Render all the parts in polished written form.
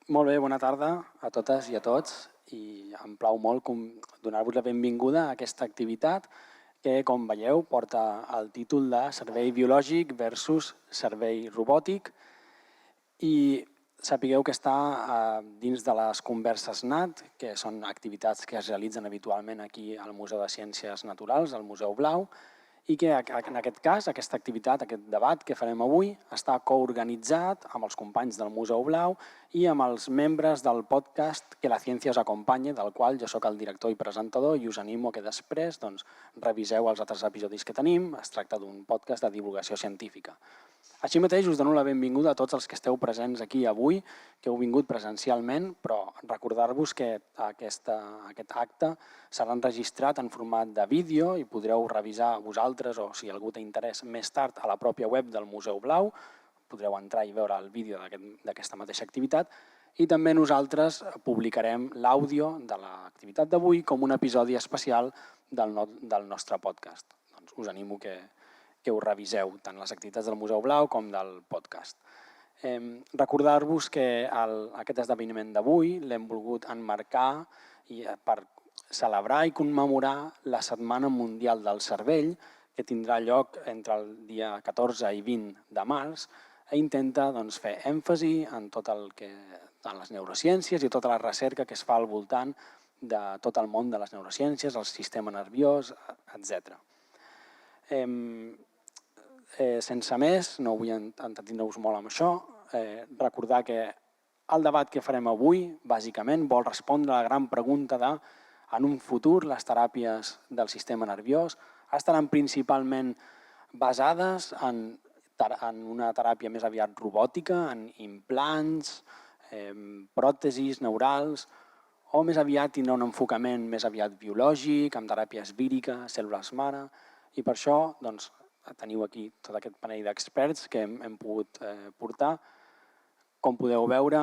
Molt bé, bona tarda a totes i a tots i em plau molt donar-vos la benvinguda a aquesta activitat que, com veieu, porta el títol de Servei biològic versus servei robòtic i sapigueu que està dins de les converses NAT, que són activitats que es realitzen habitualment aquí al Museu de Ciències Naturals, al Museu Blau, i que en aquest cas, aquesta activitat, aquest debat que farem avui, està coorganitzat amb els companys del Museu Blau i amb els membres del podcast Que la ciència us acompanye, del qual jo sóc el director i presentador i us animo que després reviseu els altres episodis que tenim. Es tracta d'un podcast de divulgació científica. Així mateix us dono la benvinguda a tots els que esteu presents aquí avui, que heu vingut presencialment, però recordar-vos que aquest acte serà enregistrat en format de vídeo i podreu revisar vosaltres o si algú té interès més tard a la pròpia web del Museu Blau, podreu entrar i veure el vídeo d'aquesta mateixa activitat i també nosaltres publicarem l'àudio de l'activitat d'avui com un episodi especial del nostre podcast. Doncs us animo que ho reviseu, tant les activitats del Museu Blau com del podcast. Recordar-vos que aquest esdeveniment d'avui l'hem volgut emmarcar per celebrar i commemorar la Setmana Mundial del Cervell, que tindrà lloc entre el dia 14 i 20 de març, i intenta fer èmfasi en tot en les neurociències i tota la recerca que es fa al voltant de tot el món de les neurociències, el sistema nerviós, etc. Sense més, no vull entretenir-vos molt amb això, recordar que el debat que farem avui, bàsicament, vol respondre a la gran pregunta de en un futur les teràpies del sistema nerviós estaran principalment basades en una teràpia més aviat robòtica, en implants, pròtesis neurals, o més aviat tindrà un enfocament més aviat biològic, amb teràpies víriques, cèl·lules mare, i per això teniu aquí tot aquest panell d'experts que hem pogut portar. Com podeu veure,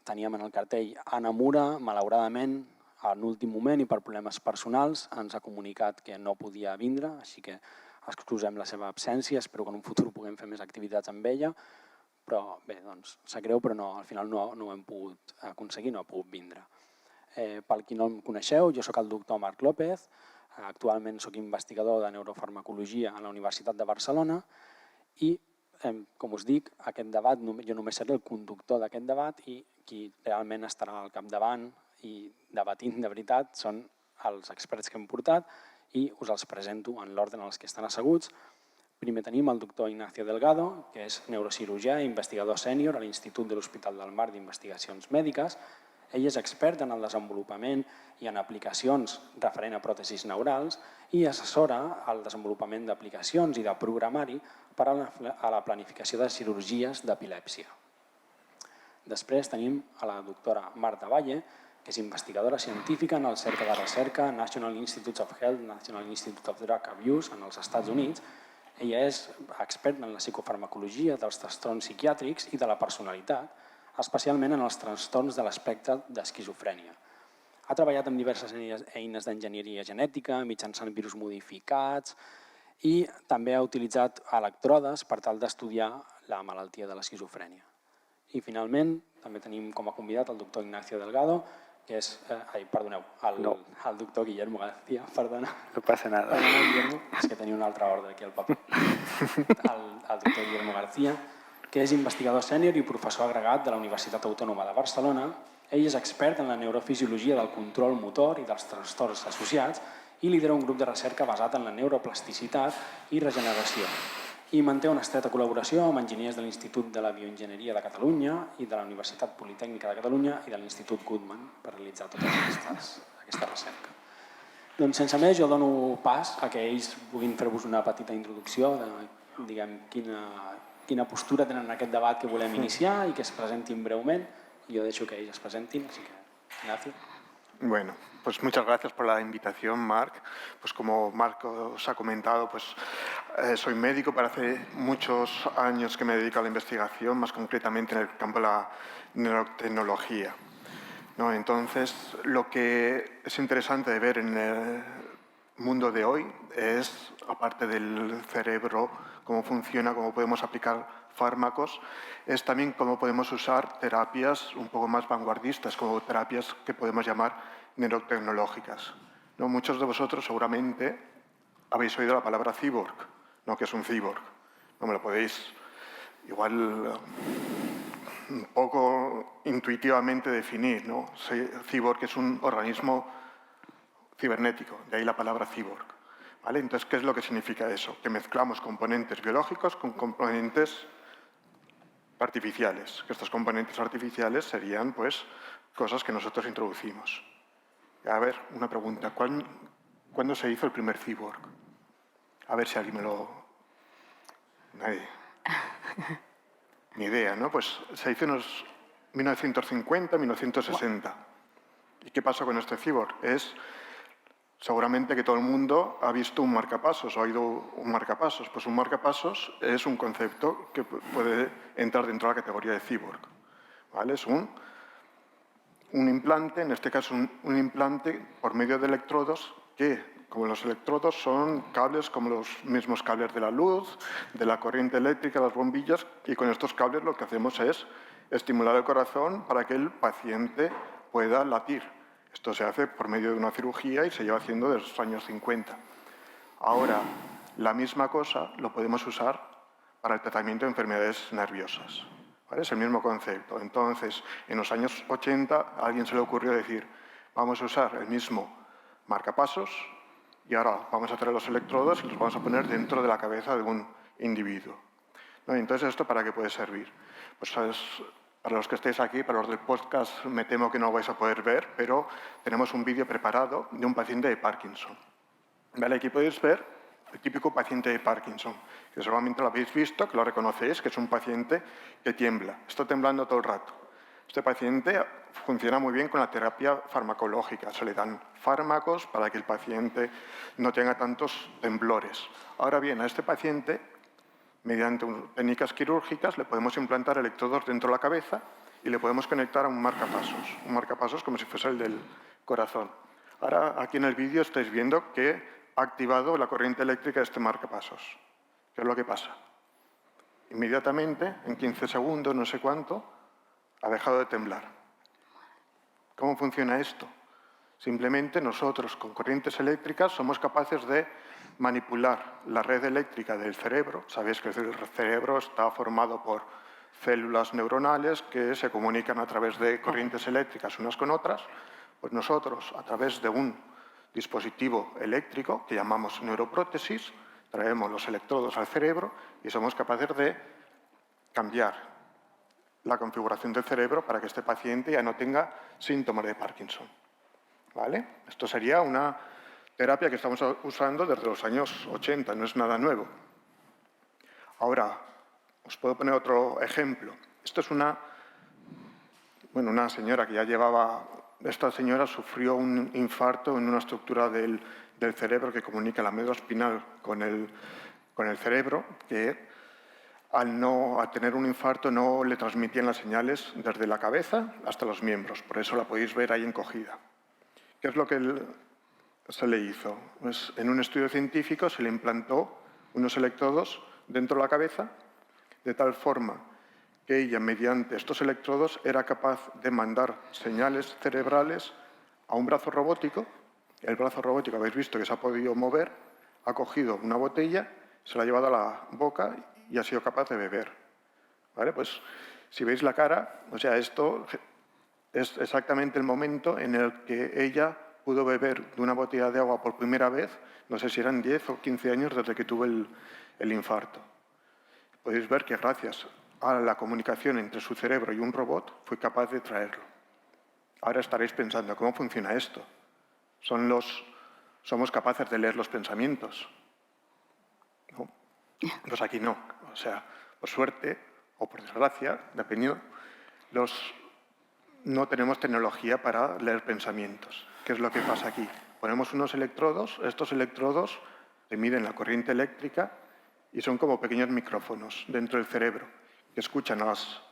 teníem en el cartell Anna Mura, malauradament, en l'últim moment i per problemes personals ens ha comunicat que no podia vindre, així que excusem la seva absència, espero que en un futur puguem fer més activitats amb ella, però bé, sap greu, però al final no ho hem pogut aconseguir, no ha pogut vindre. Per qui no em coneixeu, jo sóc el doctor Marc López, actualment sóc investigador de neurofarmacologia a la Universitat de Barcelona i, com us dic, aquest debat, jo només seré el conductor d'aquest debat i qui realment estarà al capdavant i debatint de veritat són els experts que hem portat i us els presento en l'ordre en els que estan asseguts. Primer tenim el doctor Ignacio Delgado, que és neurocirurgià i investigador sènior a l'Institut de l'Hospital del Mar d'Investigacions Mèdiques. Ell és expert en el desenvolupament i en aplicacions referent a pròtesis neurals i assessora el desenvolupament d'aplicacions i de programari per a la planificació de cirurgies d'epilèpsia. Després tenim a la doctora Marta Valle, que és investigadora científica en el Centre de Recerca National Institutes of Health, National Institute of Drug Abuse en els Estats Units. Ella és experta en la psicofarmacologia dels trastorns psiquiàtrics i de la personalitat, especialment en els trastorns de l'espectre d'esquizofrènia. Ha treballat amb diverses eines d'enginyeria genètica, mitjançant virus modificats i també ha utilitzat electrodes per tal d'estudiar la malaltia de l'esquizofrènia. I finalment també tenim com a convidat el doctor Ignacio Delgado, que és, el doctor Guillermo García, perdona. No passa nada. Perdona, Guillermo, és que tenia un altre ordre aquí al paper. El doctor Guillermo García, que és investigador sènior i professor agregat de la Universitat Autònoma de Barcelona. Ell és expert en la neurofisiologia del control motor i dels trastorns associats i lidera un grup de recerca basat en la neuroplasticitat i regeneració. I manté una estreta col·laboració amb enginyers de l'Institut de la Bioenginyeria de Catalunya i de la Universitat Politècnica de Catalunya i de l'Institut Guttmann per realitzar tota aquesta recerca. Doncs sense més, jo dono pas a que ells puguin fer-vos una petita introducció de quina postura tenen en aquest debat que volem iniciar i que es presentin breument. Jo deixo que ells es presentin, así que, Ignacio. Bueno, pues muchas gracias por la invitación, Marc. Pues como Marc os ha comentado, pues soy médico, pero hace muchos años que me dedico a la investigación, más concretamente en el campo de la neurotecnología, ¿no? Entonces, lo que es interesante de ver mundo de hoy es, aparte del cerebro, cómo funciona, cómo podemos aplicar fármacos, es también cómo podemos usar terapias un poco más vanguardistas, como terapias que podemos llamar neurotecnológicas. ¿No? Muchos de vosotros seguramente habéis oído la palabra cyborg, ¿no? ¿Qué es un cyborg? No me lo podéis igual un poco intuitivamente definir, ¿no? Cyborg es un organismo cibernético, de ahí la palabra cyborg. ¿Vale? Entonces, ¿qué es lo que significa eso? Que mezclamos componentes biológicos con componentes artificiales, que estos componentes artificiales serían, pues, cosas que nosotros introducimos. A ver, una pregunta. ¿Cuándo se hizo el primer cyborg? A ver si alguien me lo... Nadie. Ni idea, ¿no? Pues se hizo en los 1950, 1960. ¿Y qué pasó con este cyborg? Seguramente que todo el mundo ha visto un marcapasos o ha oído un marcapasos. Pues un marcapasos es un concepto que puede entrar dentro de la categoría de cyborg. ¿Vale? Es un implante, en este caso un implante por medio de electrodos que, como los electrodos, son cables como los mismos cables de la luz, de la corriente eléctrica, las bombillas, y con estos cables lo que hacemos es estimular el corazón para que el paciente pueda latir. Esto se hace por medio de una cirugía y se lleva haciendo desde los años 50. Ahora, la misma cosa lo podemos usar para el tratamiento de enfermedades nerviosas. ¿Vale? Es el mismo concepto. Entonces, en los años 80 a alguien se le ocurrió decir, vamos a usar el mismo marcapasos y ahora vamos a traer los electrodos y los vamos a poner dentro de la cabeza de un individuo. ¿No? Entonces, ¿esto para qué puede servir? Pues para los que estéis aquí, para los del podcast, me temo que no vais a poder ver, pero tenemos un vídeo preparado de un paciente de Parkinson. ¿Vale? Aquí podéis ver el típico paciente de Parkinson, que seguramente lo habéis visto, que lo reconocéis, que es un paciente que tiembla, está temblando todo el rato. Este paciente funciona muy bien con la terapia farmacológica, se le dan fármacos para que el paciente no tenga tantos temblores. Ahora bien, a este paciente, mediante técnicas quirúrgicas, le podemos implantar electrodos dentro de la cabeza y le podemos conectar a un marcapasos como si fuese el del corazón. Ahora, aquí en el vídeo estáis viendo que ha activado la corriente eléctrica de este marcapasos. ¿Qué es lo que pasa? Inmediatamente, en 15 segundos, no sé cuánto, ha dejado de temblar. ¿Cómo funciona esto? Simplemente nosotros, con corrientes eléctricas, somos capaces de manipular la red eléctrica del cerebro. Sabéis que el cerebro está formado por células neuronales que se comunican a través de corrientes eléctricas unas con otras. Pues nosotros, a través de un dispositivo eléctrico que llamamos neuroprótesis, traemos los electrodos al cerebro y somos capaces de cambiar la configuración del cerebro para que este paciente ya no tenga síntomas de Parkinson. ¿Vale? Esto sería una terapia que estamos usando desde los años 80, no es nada nuevo. Ahora, os puedo poner otro ejemplo. Esto es una señora que ya llevaba... Esta señora sufrió un infarto en una estructura del cerebro que comunica la médula espinal con el cerebro, que al tener un infarto no le transmitían las señales desde la cabeza hasta los miembros. Por eso la podéis ver ahí encogida. ¿Qué es lo que se le hizo? Pues en un estudio científico se le implantó unos electrodos dentro de la cabeza, de tal forma que ella, mediante estos electrodos, era capaz de mandar señales cerebrales a un brazo robótico. El brazo robótico, habéis visto que se ha podido mover, ha cogido una botella, se la ha llevado a la boca y ha sido capaz de beber. ¿Vale? Pues si veis la cara, o sea, esto es exactamente el momento en el que ella pudo beber de una botella de agua por primera vez, no sé si eran 10 o 15 años desde que tuvo el infarto. Podéis ver que gracias a la comunicación entre su cerebro y un robot fue capaz de traerlo. Ahora estaréis pensando, ¿cómo funciona esto? ¿Somos capaces de leer los pensamientos? ¿No? Pues aquí no. O sea, por suerte o por desgracia, dependiendo, no tenemos tecnología para leer pensamientos. ¿Qué es lo que pasa aquí? Ponemos unos electrodos, estos electrodos miden la corriente eléctrica y son como pequeños micrófonos dentro del cerebro que escuchan a las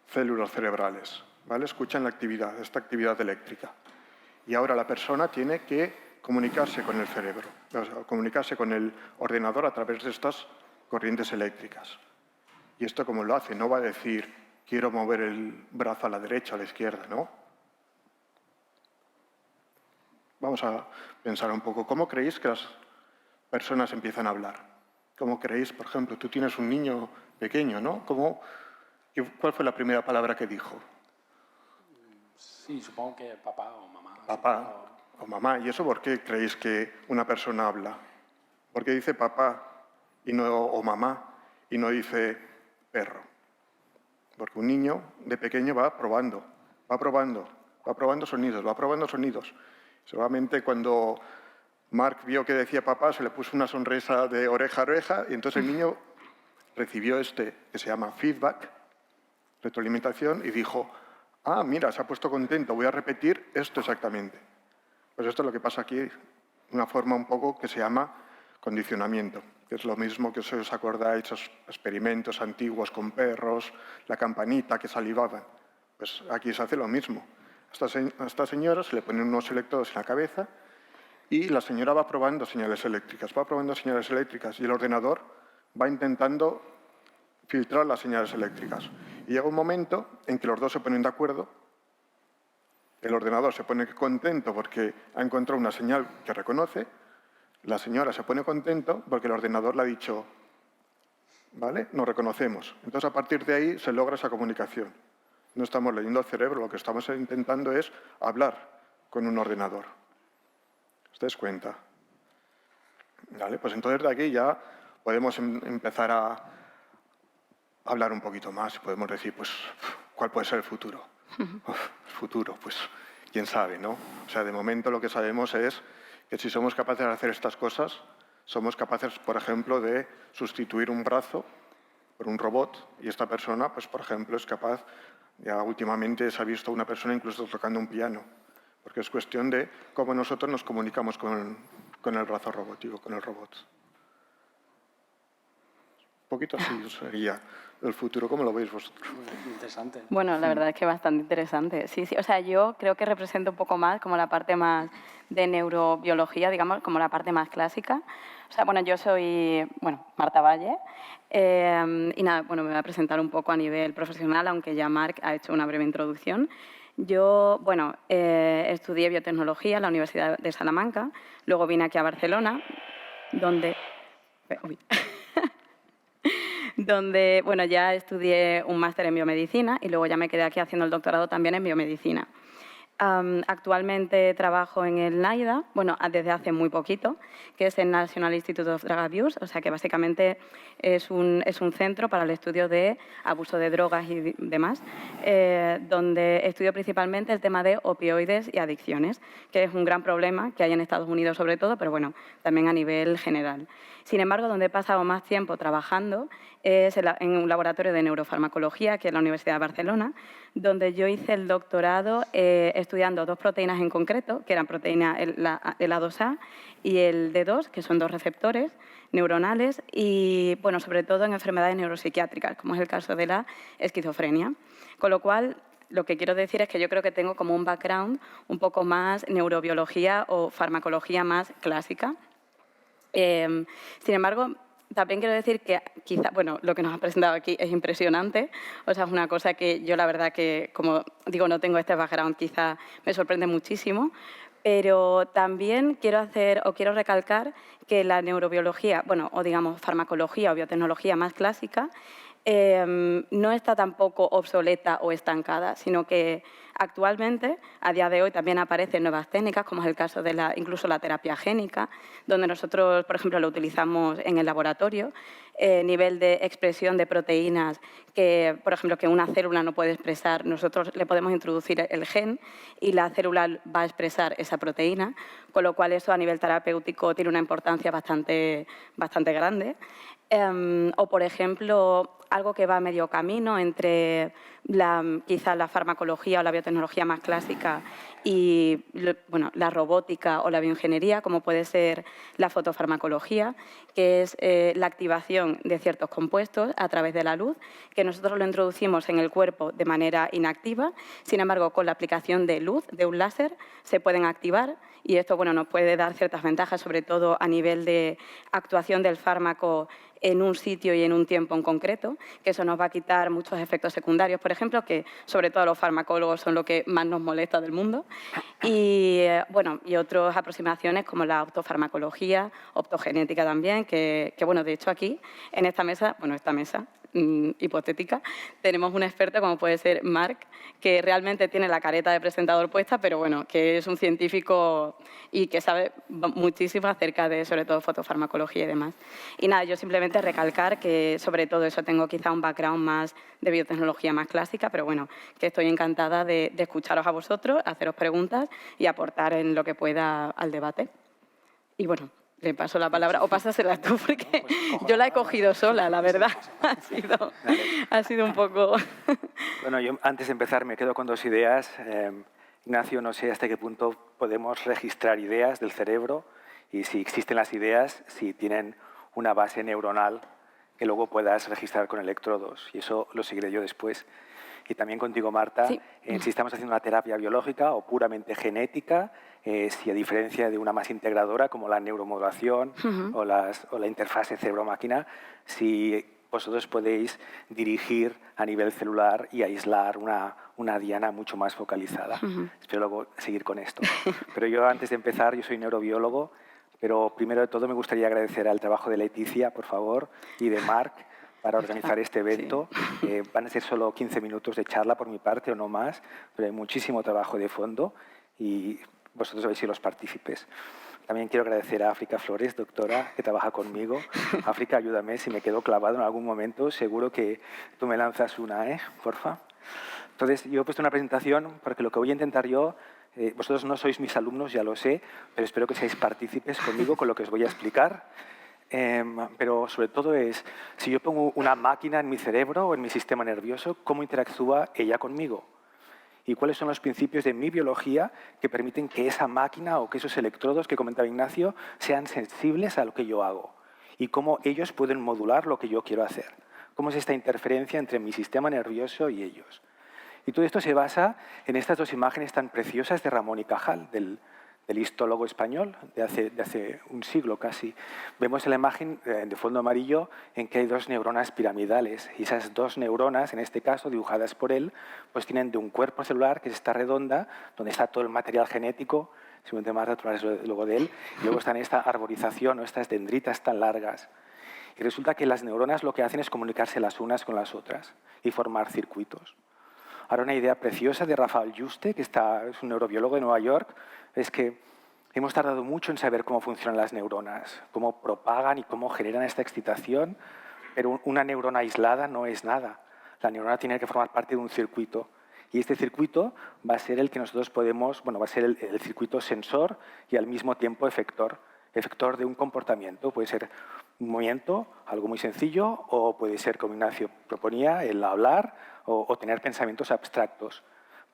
células cerebrales, ¿vale? Escuchan esta actividad eléctrica. Y ahora la persona tiene que comunicarse con el cerebro, o sea, comunicarse con el ordenador a través de estas corrientes eléctricas. ¿Y esto cómo lo hace? No va a decir, quiero mover el brazo a la derecha o a la izquierda, ¿no? Vamos a pensar un poco, ¿cómo creéis que las personas empiezan a hablar? ¿Cómo creéis, por ejemplo, tú tienes un niño pequeño, ¿no? ¿Cuál fue la primera palabra que dijo? Sí, supongo que papá o mamá. Papá o mamá. ¿Y eso por qué creéis que una persona habla? ¿Por qué dice papá y no, o mamá y no dice perro? Porque un niño de pequeño va probando sonidos. Seguramente cuando Marc vio que decía papá, se le puso una sonrisa de oreja a oreja y entonces el niño recibió que se llama feedback, retroalimentación, y dijo, ah, mira, se ha puesto contento, voy a repetir esto exactamente. Pues esto es lo que pasa aquí, una forma un poco que se llama condicionamiento, que es lo mismo que si os acordáis, esos experimentos antiguos con perros, la campanita que salivaban. Pues aquí se hace lo mismo. A esta señora se le ponen unos electrodos en la cabeza y la señora va probando señales eléctricas, y el ordenador va intentando filtrar las señales eléctricas. Y llega un momento en que los dos se ponen de acuerdo, el ordenador se pone contento porque ha encontrado una señal que reconoce, la señora se pone contento porque el ordenador le ha dicho, ¿vale? Nos reconocemos. Entonces, a partir de ahí se logra esa comunicación. No estamos leyendo el cerebro, lo que estamos intentando es hablar con un ordenador. ¿Os dais cuenta? ¿Vale? Pues entonces de aquí ya podemos empezar a hablar un poquito más y podemos decir, pues, ¿cuál puede ser el futuro? El futuro, pues, quién sabe, ¿no? O sea, de momento lo que sabemos es que si somos capaces de hacer estas cosas, somos capaces, por ejemplo, de sustituir un brazo por un robot y esta persona, pues, por ejemplo, es capaz, ya últimamente se ha visto una persona incluso tocando un piano, porque es cuestión de cómo nosotros nos comunicamos con el brazo robótico, con el robot. Un poquito así sería el futuro. ¿Cómo lo veis vosotros? Interesante. Bueno, la verdad es que bastante interesante. Sí, sí. O sea, yo creo que representa un poco más como la parte más de neurobiología, digamos, como la parte más clásica. O sea, bueno, yo soy, Marta Valle, y nada, bueno, me voy a presentar un poco a nivel profesional, aunque ya Marc ha hecho una breve introducción. Yo, estudié biotecnología en la Universidad de Salamanca, luego vine aquí a Barcelona, donde ya estudié un máster en biomedicina y luego ya me quedé aquí haciendo el doctorado también en biomedicina. Actualmente trabajo en el NIDA, desde hace muy poquito, que es el National Institute of Drug Abuse, o sea que básicamente es un centro para el estudio de abuso de drogas y demás, donde estudio principalmente el tema de opioides y adicciones, que es un gran problema que hay en Estados Unidos sobre todo, pero también a nivel general. Sin embargo, donde he pasado más tiempo trabajando es en un laboratorio de neurofarmacología, que es la Universidad de Barcelona, donde yo hice el doctorado estudiando dos proteínas en concreto, que eran proteína el A2A y el D2, que son dos receptores neuronales y, sobre todo en enfermedades neuropsiquiátricas, como es el caso de la esquizofrenia. Con lo cual, lo que quiero decir es que yo creo que tengo como un background un poco más neurobiología o farmacología más clásica. Sin embargo, también quiero decir que quizá, lo que nos has presentado aquí es impresionante. O sea, es una cosa que yo la verdad que, como digo, no tengo este background, quizá me sorprende muchísimo. Pero también quiero recalcar que la neurobiología, o digamos farmacología o biotecnología más clásica, no está tampoco obsoleta o estancada, sino que actualmente, a día de hoy, también aparecen nuevas técnicas, como es el caso de incluso la terapia génica, donde nosotros, por ejemplo, lo utilizamos en el laboratorio, nivel de expresión de proteínas que, por ejemplo, que una célula no puede expresar, nosotros le podemos introducir el gen y la célula va a expresar esa proteína, con lo cual eso a nivel terapéutico tiene una importancia bastante grande. O, por ejemplo, algo que va a medio camino entre quizá la farmacología o la biotecnología más clásica y la robótica o la bioingeniería, como puede ser la fotofarmacología, que es la activación de ciertos compuestos a través de la luz, que nosotros lo introducimos en el cuerpo de manera inactiva. Sin embargo, con la aplicación de luz, de un láser, se pueden activar y esto bueno, nos puede dar ciertas ventajas, sobre todo a nivel de actuación del fármaco en un sitio y en un tiempo en concreto, que eso nos va a quitar muchos efectos secundarios, por ejemplo, que sobre todo a los farmacólogos son lo que más nos molesta del mundo. Y, bueno, y otras aproximaciones como la optofarmacología, optogenética también, que bueno, de hecho aquí, en esta mesa, hipotética, tenemos un experto como puede ser Marc, que realmente tiene la careta de presentador puesta, pero bueno, que es un científico y que sabe muchísimo acerca de, sobre todo, fotofarmacología y demás. Y nada, yo simplemente recalcar que sobre todo eso tengo quizá un background más de biotecnología más clásica, pero bueno, que estoy encantada de escucharos a vosotros, haceros preguntas y aportar en lo que pueda al debate. Y bueno, le paso la palabra, o pásasela tú, porque yo la he cogido sola, la verdad. Ha sido un poco... Bueno, yo antes de empezar me quedo con dos ideas. Ignacio, no sé hasta qué punto podemos registrar ideas del cerebro y si existen las ideas, si tienen una base neuronal que luego puedas registrar con electrodos. Y eso lo seguiré yo después. Y también contigo, Marta, sí. Si estamos haciendo una terapia biológica o puramente genética, si a diferencia de una más integradora como la neuromodulación o la interfase cerebro-máquina, si vosotros podéis dirigir a nivel celular y aislar una diana mucho más focalizada. Espero luego seguir con esto. Pero yo, antes de empezar, yo soy neurobiólogo, pero primero de todo me gustaría agradecer al trabajo de Leticia, por favor, y de Marc, para organizar este evento. Sí. Van a ser solo 15 minutos de charla por mi parte o no más, pero hay muchísimo trabajo de fondo y vosotros habéis sido los partícipes. También quiero agradecer a África Flores, doctora, que trabaja conmigo. África, ayúdame si me quedo clavado en algún momento. Seguro que tú me lanzas una, porfa. Entonces, yo he puesto una presentación porque lo que voy a intentar yo, vosotros no sois mis alumnos, ya lo sé, pero espero que seáis partícipes conmigo con lo que os voy a explicar. Pero sobre todo es, si yo pongo una máquina en mi cerebro o en mi sistema nervioso, ¿cómo interactúa ella conmigo? ¿Y cuáles son los principios de mi biología que permiten que esa máquina o que esos electrodos que comentaba Ignacio sean sensibles a lo que yo hago? ¿Y cómo ellos pueden modular lo que yo quiero hacer? ¿Cómo es esta interferencia entre mi sistema nervioso y ellos? Y todo esto se basa en estas dos imágenes tan preciosas de Ramón y Cajal, del histólogo español de hace un siglo casi. Vemos en la imagen de fondo amarillo en que hay dos neuronas piramidales y esas dos neuronas, en este caso dibujadas por él, pues tienen de un cuerpo celular que es esta redonda, donde está todo el material genético, seguramente más naturales luego de él, y luego está en esta arborización o estas dendritas tan largas. Y resulta que las neuronas lo que hacen es comunicarse las unas con las otras y formar circuitos. Ahora, una idea preciosa de Rafael Yuste, que es un neurobiólogo de Nueva York, es que hemos tardado mucho en saber cómo funcionan las neuronas, cómo propagan y cómo generan esta excitación, pero una neurona aislada no es nada. La neurona tiene que formar parte de un circuito. Y este circuito va a ser el que nosotros podemos, va a ser el circuito sensor y al mismo tiempo efector de un comportamiento. Puede ser un movimiento, algo muy sencillo, o puede ser, como Ignacio proponía, el hablar o tener pensamientos abstractos.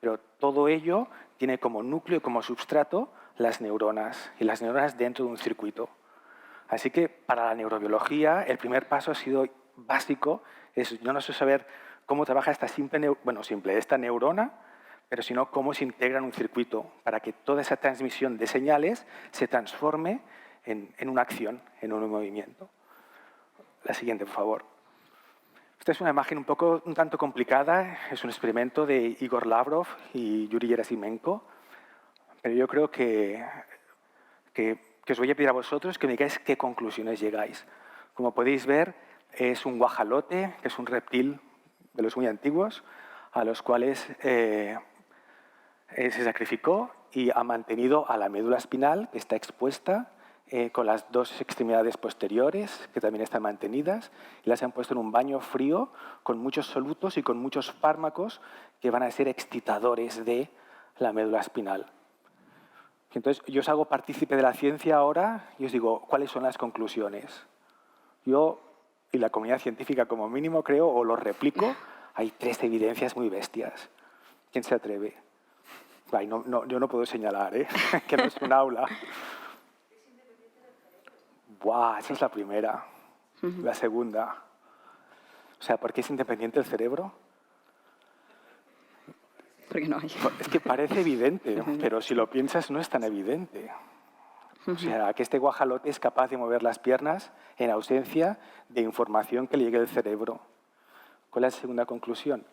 Pero todo ello tiene como núcleo, como substrato, las neuronas, y las neuronas dentro de un circuito. Así que para la neurobiología el primer paso ha sido básico, es no solo saber cómo trabaja esta esta neurona, pero sino cómo se integra en un circuito para que toda esa transmisión de señales se transforme en una acción, en un movimiento. La siguiente, por favor. Esta es una imagen un tanto complicada, es un experimento de Igor Lavrov y Yuri Gerasimenko, pero yo creo que os voy a pedir a vosotros que me digáis qué conclusiones llegáis. Como podéis ver, es un guajalote, que es un reptil de los muy antiguos, a los cuales se sacrificó y ha mantenido a la médula espinal, que está expuesta, con las dos extremidades posteriores, que también están mantenidas, y las han puesto en un baño frío con muchos solutos y con muchos fármacos que van a ser excitadores de la médula espinal. Entonces, yo os hago partícipe de la ciencia ahora y os digo cuáles son las conclusiones. Yo y la comunidad científica como mínimo creo, o lo replico, hay 3 evidencias muy bestias. ¿Quién se atreve? Ay, yo no puedo señalar, que no es un aula. ¡Buah! Esa es la primera. La segunda. O sea, ¿por qué es independiente el cerebro? porque no hay. Es que parece evidente, pero si lo piensas no es tan evidente. O sea, que este guajalote es capaz de mover las piernas en ausencia de información que le llegue del cerebro. ¿Cuál es la segunda conclusión?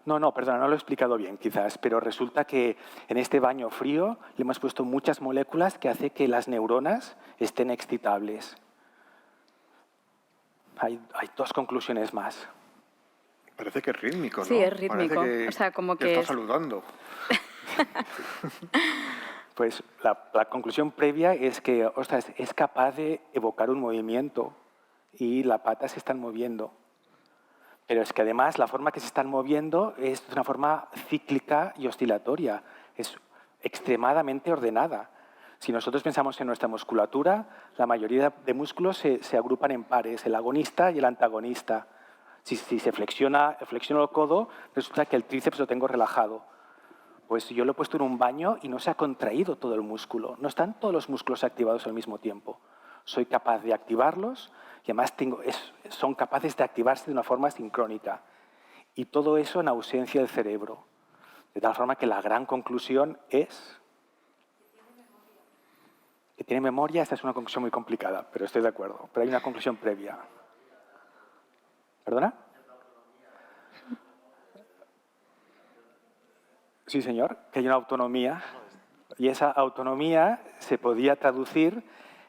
No, perdona, no lo he explicado bien quizás, pero resulta que en este baño frío le hemos puesto muchas moléculas que hacen que las neuronas estén excitables. Hay dos conclusiones más. Parece que es rítmico, ¿no? Sí, es rítmico. Parece O sea, como que que está es... saludando. Pues la conclusión previa es que, ostras, es capaz de evocar un movimiento y las patas se están moviendo. Pero es que además la forma que se están moviendo es de una forma cíclica y oscilatoria. Es extremadamente ordenada. Si nosotros pensamos en nuestra musculatura, la mayoría de músculos se agrupan en pares, el agonista y el antagonista. Si se flexiono el codo, resulta que el tríceps lo tengo relajado. Pues yo lo he puesto en un baño y no se ha contraído todo el músculo. No están todos los músculos activados al mismo tiempo. Soy capaz de activarlos y además son capaces de activarse de una forma sincrónica. Y todo eso en ausencia del cerebro. De tal forma que la gran conclusión es que tiene memoria. Esta es una conclusión muy complicada, pero estoy de acuerdo. Pero hay una conclusión previa. ¿Perdona? Sí, señor, que hay una autonomía. Y esa autonomía se podía traducir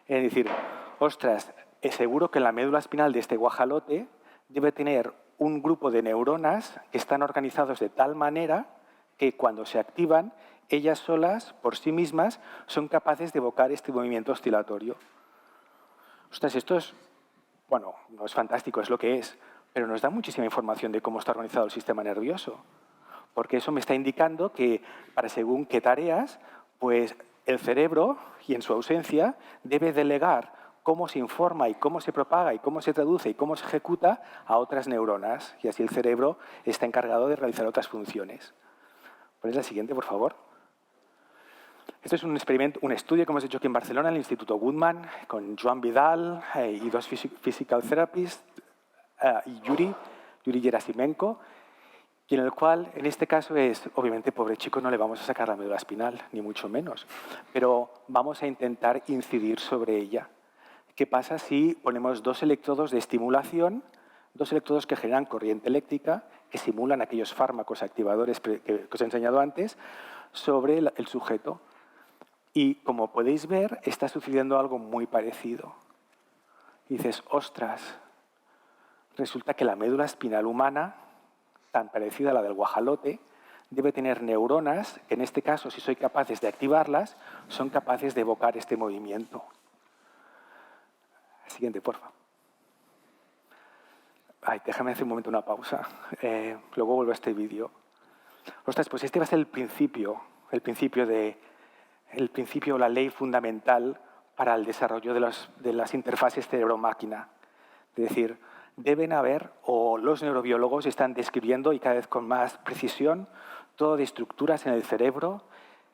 en decir, ostras, es seguro que en la médula espinal de este guajalote debe tener un grupo de neuronas que están organizados de tal manera que cuando se activan, ellas solas, por sí mismas, son capaces de evocar este movimiento oscilatorio. Ostras, esto es, bueno, no es fantástico, es lo que es, pero nos da muchísima información de cómo está organizado el sistema nervioso. Porque eso me está indicando que para según qué tareas, pues el cerebro, y en su ausencia, debe delegar cómo se informa y cómo se propaga y cómo se traduce y cómo se ejecuta a otras neuronas. Y así el cerebro está encargado de realizar otras funciones. ¿Ponéis la siguiente, por favor? Esto es un experimento, un estudio que hemos hecho aquí en Barcelona, en el Instituto Guttmann, con Joan Vidal y dos physical therapists, y Yuri Gerasimenko, y en el cual, en este caso, obviamente, pobre chico, no le vamos a sacar la médula espinal, ni mucho menos, pero vamos a intentar incidir sobre ella. ¿Qué pasa si ponemos dos electrodos de estimulación, dos electrodos que generan corriente eléctrica, que simulan aquellos fármacos activadores que os he enseñado antes, sobre el sujeto? Y, como podéis ver, está sucediendo algo muy parecido. Y dices, ostras, resulta que la médula espinal humana, tan parecida a la del guajalote, debe tener neuronas que, en este caso, si soy capaces de activarlas, son capaces de evocar este movimiento. Siguiente, por favor. Déjame hacer un momento una pausa. Luego vuelvo a este vídeo. Ostras, pues este va a ser el principio la ley fundamental para el desarrollo de las interfaces cerebro-máquina. Es decir, deben haber, o los neurobiólogos están describiendo, y cada vez con más precisión, todo de estructuras en el cerebro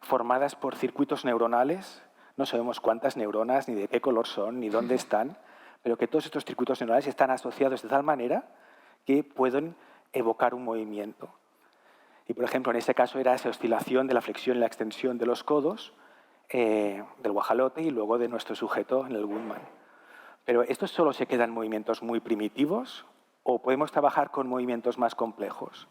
formadas por circuitos neuronales. No sabemos cuántas neuronas, ni de qué color son, ni dónde están, pero que todos estos circuitos neuronales están asociados de tal manera que pueden evocar un movimiento. Y, por ejemplo, en este caso era esa oscilación de la flexión y la extensión de los codos del guajalote y luego de nuestro sujeto en el Guttmann. Pero ¿estos solo se quedan movimientos muy primitivos o podemos trabajar con movimientos más complejos?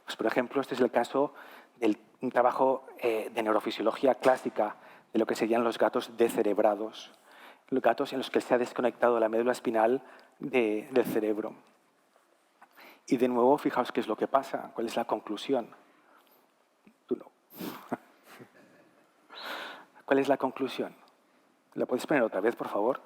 Pues, por ejemplo, este es el caso de un trabajo de neurofisiología clásica de lo que serían los gatos descerebrados, los gatos en los que se ha desconectado la médula espinal del cerebro. Y de nuevo, fijaos qué es lo que pasa, cuál es la conclusión. Tú no. ¿Cuál es la conclusión? ¿La podéis poner otra vez, por favor?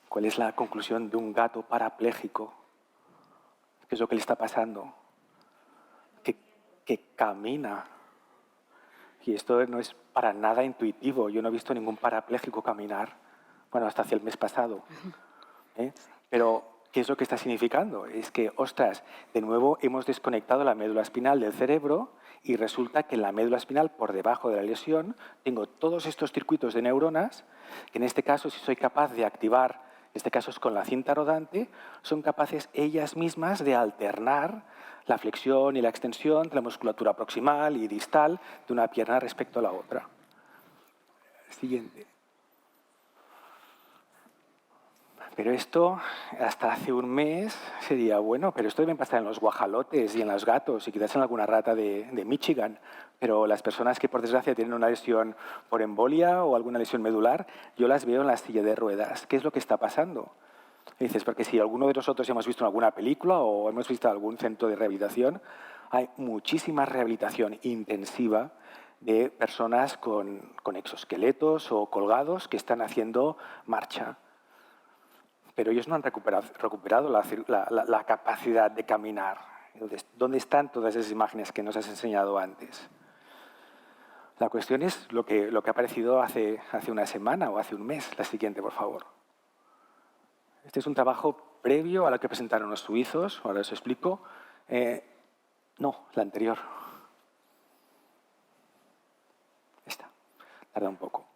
¿Cuál es la conclusión de un gato parapléjico? ¿Qué es lo que le está pasando? Que camina. Y esto no es para nada intuitivo. Yo no he visto ningún parapléjico caminar. Bueno, hasta hacia el mes pasado. Pero ¿Qué es lo que está significando? Es que, ostras, de nuevo hemos desconectado la médula espinal del cerebro y resulta que en la médula espinal, por debajo de la lesión, tengo todos estos circuitos de neuronas que en este caso, si soy capaz de activar, en este caso es con la cinta rodante, son capaces ellas mismas de alternar la flexión y la extensión de la musculatura proximal y distal de una pierna respecto a la otra. Siguiente. Pero esto, hasta hace un mes, sería bueno, pero esto debe pasar en los guajalotes y en los gatos y quizás en alguna rata de Michigan. Pero las personas que, por desgracia, tienen una lesión por embolia o alguna lesión medular, yo las veo en la silla de ruedas. ¿Qué es lo que está pasando? Y dices, porque si alguno de nosotros hemos visto alguna película o hemos visto algún centro de rehabilitación, hay muchísima rehabilitación intensiva de personas con exoesqueletos o colgados que están haciendo marcha. Pero ellos no han recuperado la capacidad de caminar. Entonces, ¿dónde están todas esas imágenes que nos has enseñado antes? La cuestión es lo que ha aparecido hace una semana o hace un mes. La siguiente, por favor. Este es un trabajo previo a la que presentaron los suizos, ahora os explico. No, la anterior. Esta, tarda un poco.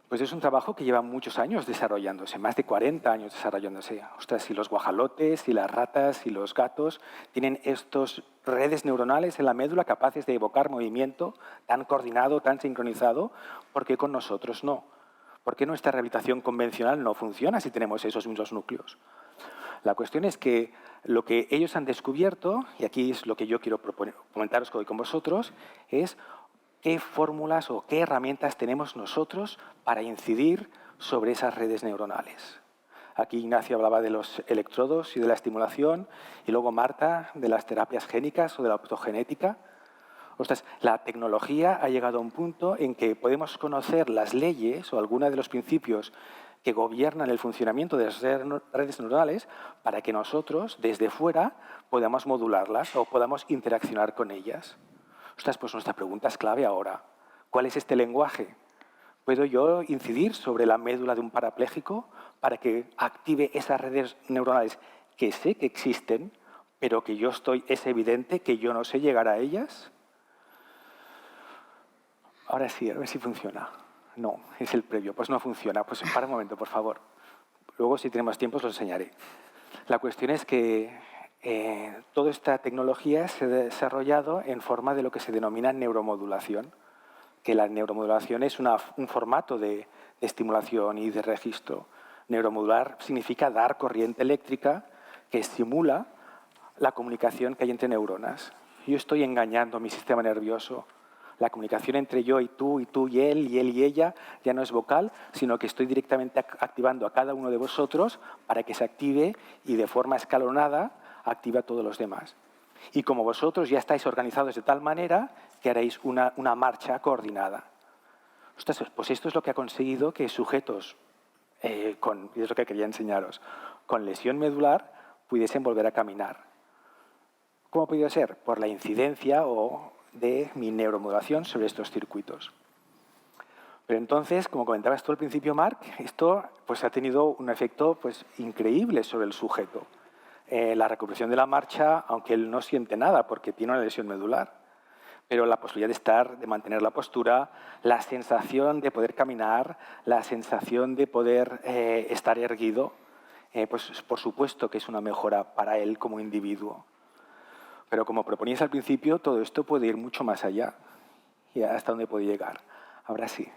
Pues es un trabajo que lleva muchos años desarrollándose, más de 40 años desarrollándose. Ostras, si los guajalotes, y las ratas, y los gatos tienen estas redes neuronales en la médula capaces de evocar movimiento tan coordinado, tan sincronizado, ¿por qué con nosotros no? ¿Por qué nuestra rehabilitación convencional no funciona si tenemos esos mismos núcleos? La cuestión es que lo que ellos han descubierto, y aquí es lo que yo quiero comentaros hoy con vosotros, es qué fórmulas o qué herramientas tenemos nosotros para incidir sobre esas redes neuronales. Aquí Ignacio hablaba de los electrodos y de la estimulación, y luego Marta de las terapias génicas o de la optogenética. Ostras, la tecnología ha llegado a un punto en que podemos conocer las leyes o algunos de los principios que gobiernan el funcionamiento de las redes neuronales para que nosotros, desde fuera, podamos modularlas o podamos interaccionar con ellas. Ostras, pues nuestra pregunta es clave ahora. ¿Cuál es este lenguaje? ¿Puedo yo incidir sobre la médula de un parapléjico para que active esas redes neuronales que sé que existen, pero que es evidente que yo no sé llegar a ellas? Ahora sí, a ver si funciona. No, es el previo. Pues no funciona. Pues para un momento, por favor. Luego, si tenemos tiempo, os lo enseñaré. La cuestión es que toda esta tecnología se ha desarrollado en forma de lo que se denomina neuromodulación, que la neuromodulación es un formato de estimulación y de registro. Neuromodular significa dar corriente eléctrica que estimula la comunicación que hay entre neuronas. Yo estoy engañando a mi sistema nervioso. La comunicación entre yo y tú y él y ella ya no es vocal, sino que estoy directamente activando a cada uno de vosotros para que se active y de forma escalonada active a todos los demás. Y como vosotros ya estáis organizados de tal manera que haréis una marcha coordinada. Ostras, pues esto es lo que ha conseguido que sujetos, y es lo que quería enseñaros, con lesión medular pudiesen volver a caminar. ¿Cómo ha podido ser? Por la incidencia de mi neuromodulación sobre estos circuitos. Pero entonces, como comentabas tú al principio, Marc, esto pues, ha tenido un efecto pues, increíble sobre el sujeto. La recuperación de la marcha, aunque él no siente nada porque tiene una lesión medular, pero la posibilidad de mantener la postura, la sensación de poder caminar, la sensación de poder estar erguido, pues por supuesto que es una mejora para él como individuo. Pero como proponíais al principio, todo esto puede ir mucho más allá. ¿Y hasta dónde puede llegar? Ahora sí.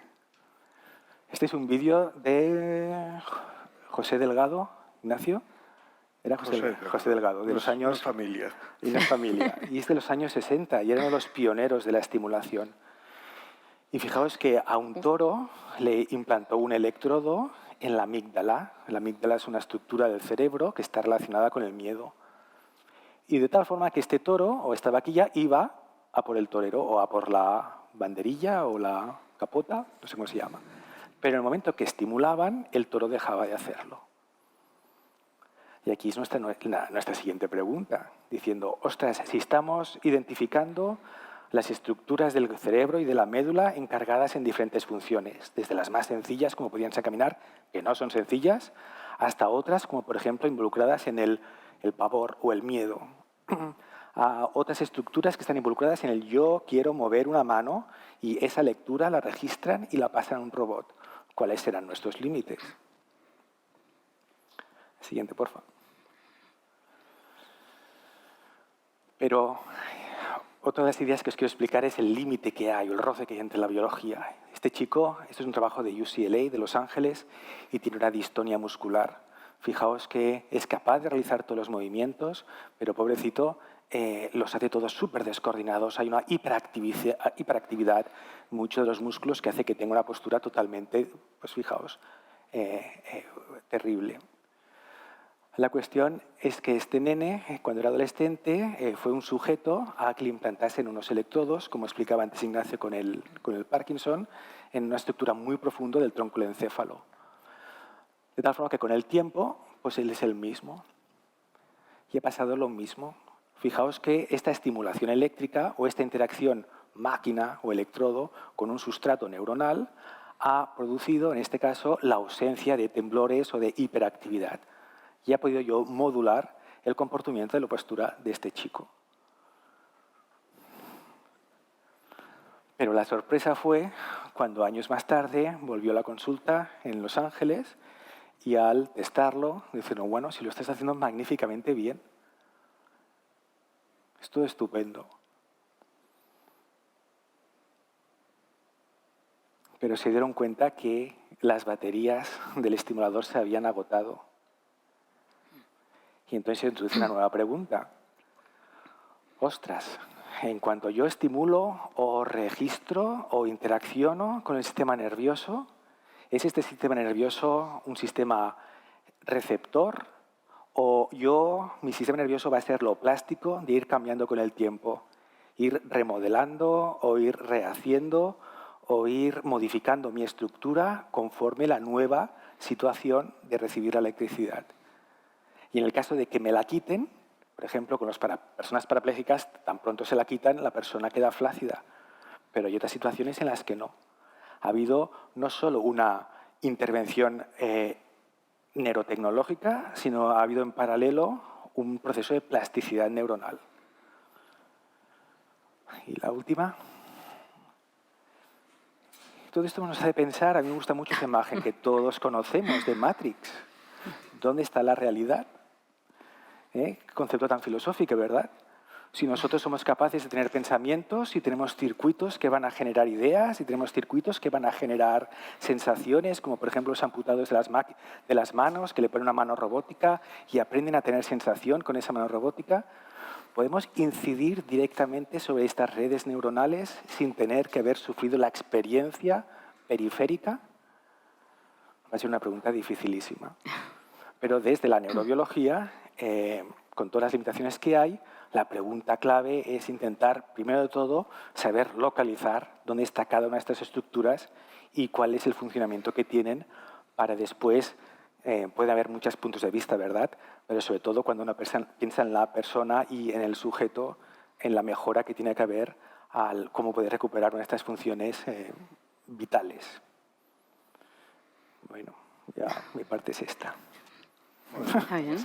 Este es un vídeo de José Delgado, Ignacio. Era José Delgado, de los años... familia. Y la familia. Y es de los años 60 y era uno de los pioneros de la estimulación. Y fijaos que a un toro le implantó un electrodo en la amígdala. La amígdala es una estructura del cerebro que está relacionada con el miedo. Y de tal forma que este toro o esta vaquilla iba a por el torero o a por la banderilla o la capota, no sé cómo se llama. Pero en el momento que estimulaban, el toro dejaba de hacerlo. Y aquí es nuestra siguiente pregunta, diciendo, ostras, si estamos identificando las estructuras del cerebro y de la médula encargadas en diferentes funciones, desde las más sencillas, como podían ser caminar, que no son sencillas, hasta otras, como por ejemplo involucradas en el pavor o el miedo. A otras estructuras que están involucradas en el yo quiero mover una mano y esa lectura la registran y la pasan a un robot. ¿Cuáles serán nuestros límites? Siguiente, por favor. Pero otra de las ideas que os quiero explicar es el límite que hay, o el roce que hay entre la biología. Este chico, esto es un trabajo de UCLA, de Los Ángeles, y tiene una distonia muscular. Fijaos que es capaz de realizar todos los movimientos, pero pobrecito, los hace todos súper descoordinados. Hay una hiperactividad, muchos de los músculos, que hace que tenga una postura totalmente, pues fijaos, terrible. La cuestión es que este nene, cuando era adolescente, fue un sujeto a que le implantasen unos electrodos, como explicaba antes Ignacio con el Parkinson, en una estructura muy profunda del tronco del encéfalo. De tal forma que con el tiempo, pues él es el mismo. Y ha pasado lo mismo. Fijaos que esta estimulación eléctrica o esta interacción máquina o electrodo con un sustrato neuronal ha producido, en este caso, la ausencia de temblores o de hiperactividad. Y ha podido yo modular el comportamiento de la postura de este chico. Pero la sorpresa fue cuando años más tarde volvió a la consulta en Los Ángeles y al testarlo, dijeron, bueno, si lo estás haciendo magníficamente bien, es todo estupendo. Pero se dieron cuenta que las baterías del estimulador se habían agotado. Y entonces se introduce una nueva pregunta. Ostras, en cuanto yo estimulo o registro o interacciono con el sistema nervioso, ¿es este sistema nervioso un sistema receptor o mi sistema nervioso va a ser lo plástico de ir cambiando con el tiempo, ir remodelando o ir rehaciendo o ir modificando mi estructura conforme la nueva situación de recibir la electricidad? Y en el caso de que me la quiten, por ejemplo, con las personas parapléjicas, tan pronto se la quitan, la persona queda flácida. Pero hay otras situaciones en las que no. Ha habido no solo una intervención neurotecnológica, sino ha habido en paralelo un proceso de plasticidad neuronal. Y la última. Todo esto nos hace pensar, a mí me gusta mucho esa imagen que todos conocemos de Matrix. ¿Dónde está la realidad? Concepto tan filosófico, ¿verdad? Si nosotros somos capaces de tener pensamientos y tenemos circuitos que van a generar ideas y tenemos circuitos que van a generar sensaciones, como por ejemplo los amputados de las manos, que le ponen una mano robótica y aprenden a tener sensación con esa mano robótica, ¿podemos incidir directamente sobre estas redes neuronales sin tener que haber sufrido la experiencia periférica? Va a ser una pregunta dificilísima. Pero desde la neurobiología, con todas las limitaciones que hay, la pregunta clave es intentar, primero de todo, saber localizar dónde está cada una de estas estructuras y cuál es el funcionamiento que tienen para después, puede haber muchos puntos de vista, ¿verdad? Pero sobre todo cuando una persona piensa en la persona y en el sujeto, en la mejora que tiene que haber al cómo poder recuperar una de estas funciones vitales. Bueno, ya mi parte es esta. Està bé.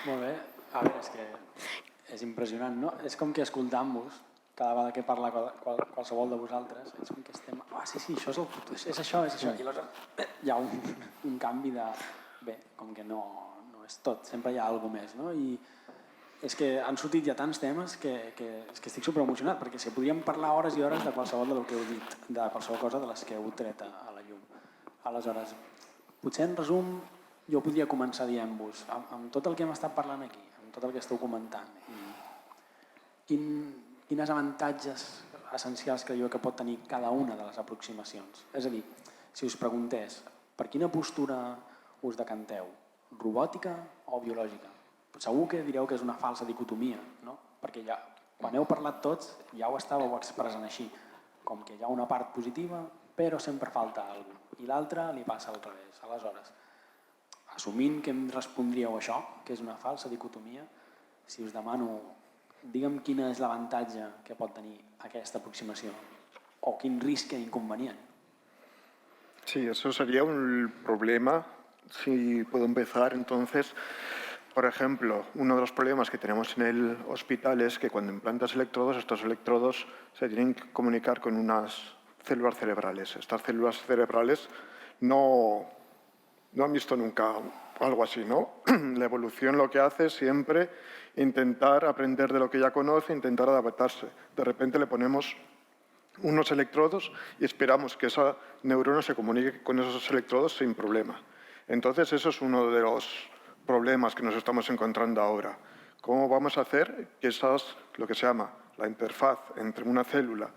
Molt bé. A veure, és que és impressionant, no? És com que escoltant-vos, cada vegada que parla qualsevol de vosaltres, és com que estem... Ah, sí, això és el futur, és això. I aleshores hi ha un canvi de... Bé, com que no és tot, sempre hi ha alguna més, no? I és que han sortit ja tants temes que estic superemocionat, perquè si podríem parlar hores i hores de qualsevol del que heu dit, de qualsevol cosa de les que heu tret a la llum. Aleshores, potser en resum, jo podria començar dient-vos, amb tot el que hem estat parlant aquí, amb tot el que esteu comentant, quins avantatges essencials creieu que pot tenir cada una de les aproximacions? És a dir, si us preguntés, per quina postura us decanteu? Robòtica o biològica? Segur que direu que és una falsa dicotomia, no? Perquè ja, quan heu parlat tots ja ho estàveu expressant així, com que hi ha una part positiva però sempre falta alguna cosa i l'altra li passa al revés. Aleshores, assumint que em respondríeu això, que és una falsa dicotomia, si us demano, digue'm quin és l'avantatge que pot tenir aquesta aproximació o quin risc i inconvenient. Sí, eso sería un problema si puedo empezar, entonces, por ejemplo, uno de los problemas que tenemos en el hospital es que cuando implantas electrodos, estos electrodos se tienen que comunicar con unas células cerebrales. Estas células cerebrales no han visto nunca algo así, ¿no? La evolución lo que hace es siempre intentar aprender de lo que ya conoce, intentar adaptarse. De repente le ponemos unos electrodos y esperamos que esa neurona se comunique con esos electrodos sin problema. Entonces, eso es uno de los problemas que nos estamos encontrando ahora. ¿Cómo vamos a hacer que lo que se llama la interfaz entre una célula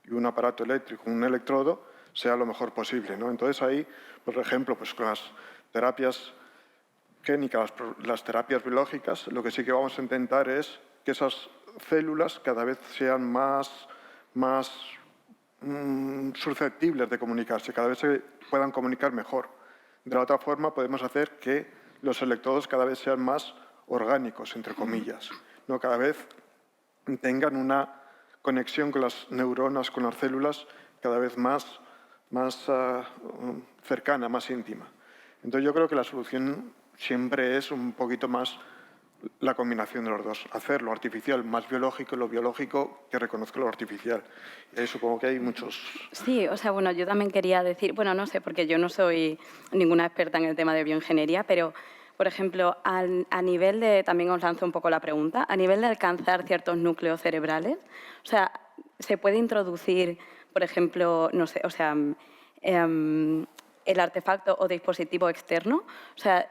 y un aparato eléctrico, un electrodo, sea lo mejor posible, ¿no? Entonces, ahí, por ejemplo, pues con las terapias génicas, las terapias biológicas, lo que sí que vamos a intentar es que esas células cada vez sean más susceptibles de comunicarse, cada vez se puedan comunicar mejor. De la otra forma, podemos hacer que los electrodos cada vez sean más orgánicos, entre comillas, ¿no? Cada vez tengan una conexión con las neuronas, con las células, cada vez más cercana, más íntima. Entonces, yo creo que la solución siempre es un poquito más la combinación de los dos, hacer lo artificial más biológico y lo biológico que reconozca lo artificial. Y ahí supongo que hay muchos... Sí, o sea, bueno, yo también quería decir, bueno, no sé, porque yo no soy ninguna experta en el tema de bioingeniería, pero, por ejemplo, a nivel de, también os lanzo un poco la pregunta, a nivel de alcanzar ciertos núcleos cerebrales, o sea, ¿se puede introducir, por ejemplo, no sé, o sea, el artefacto o dispositivo externo? O sea,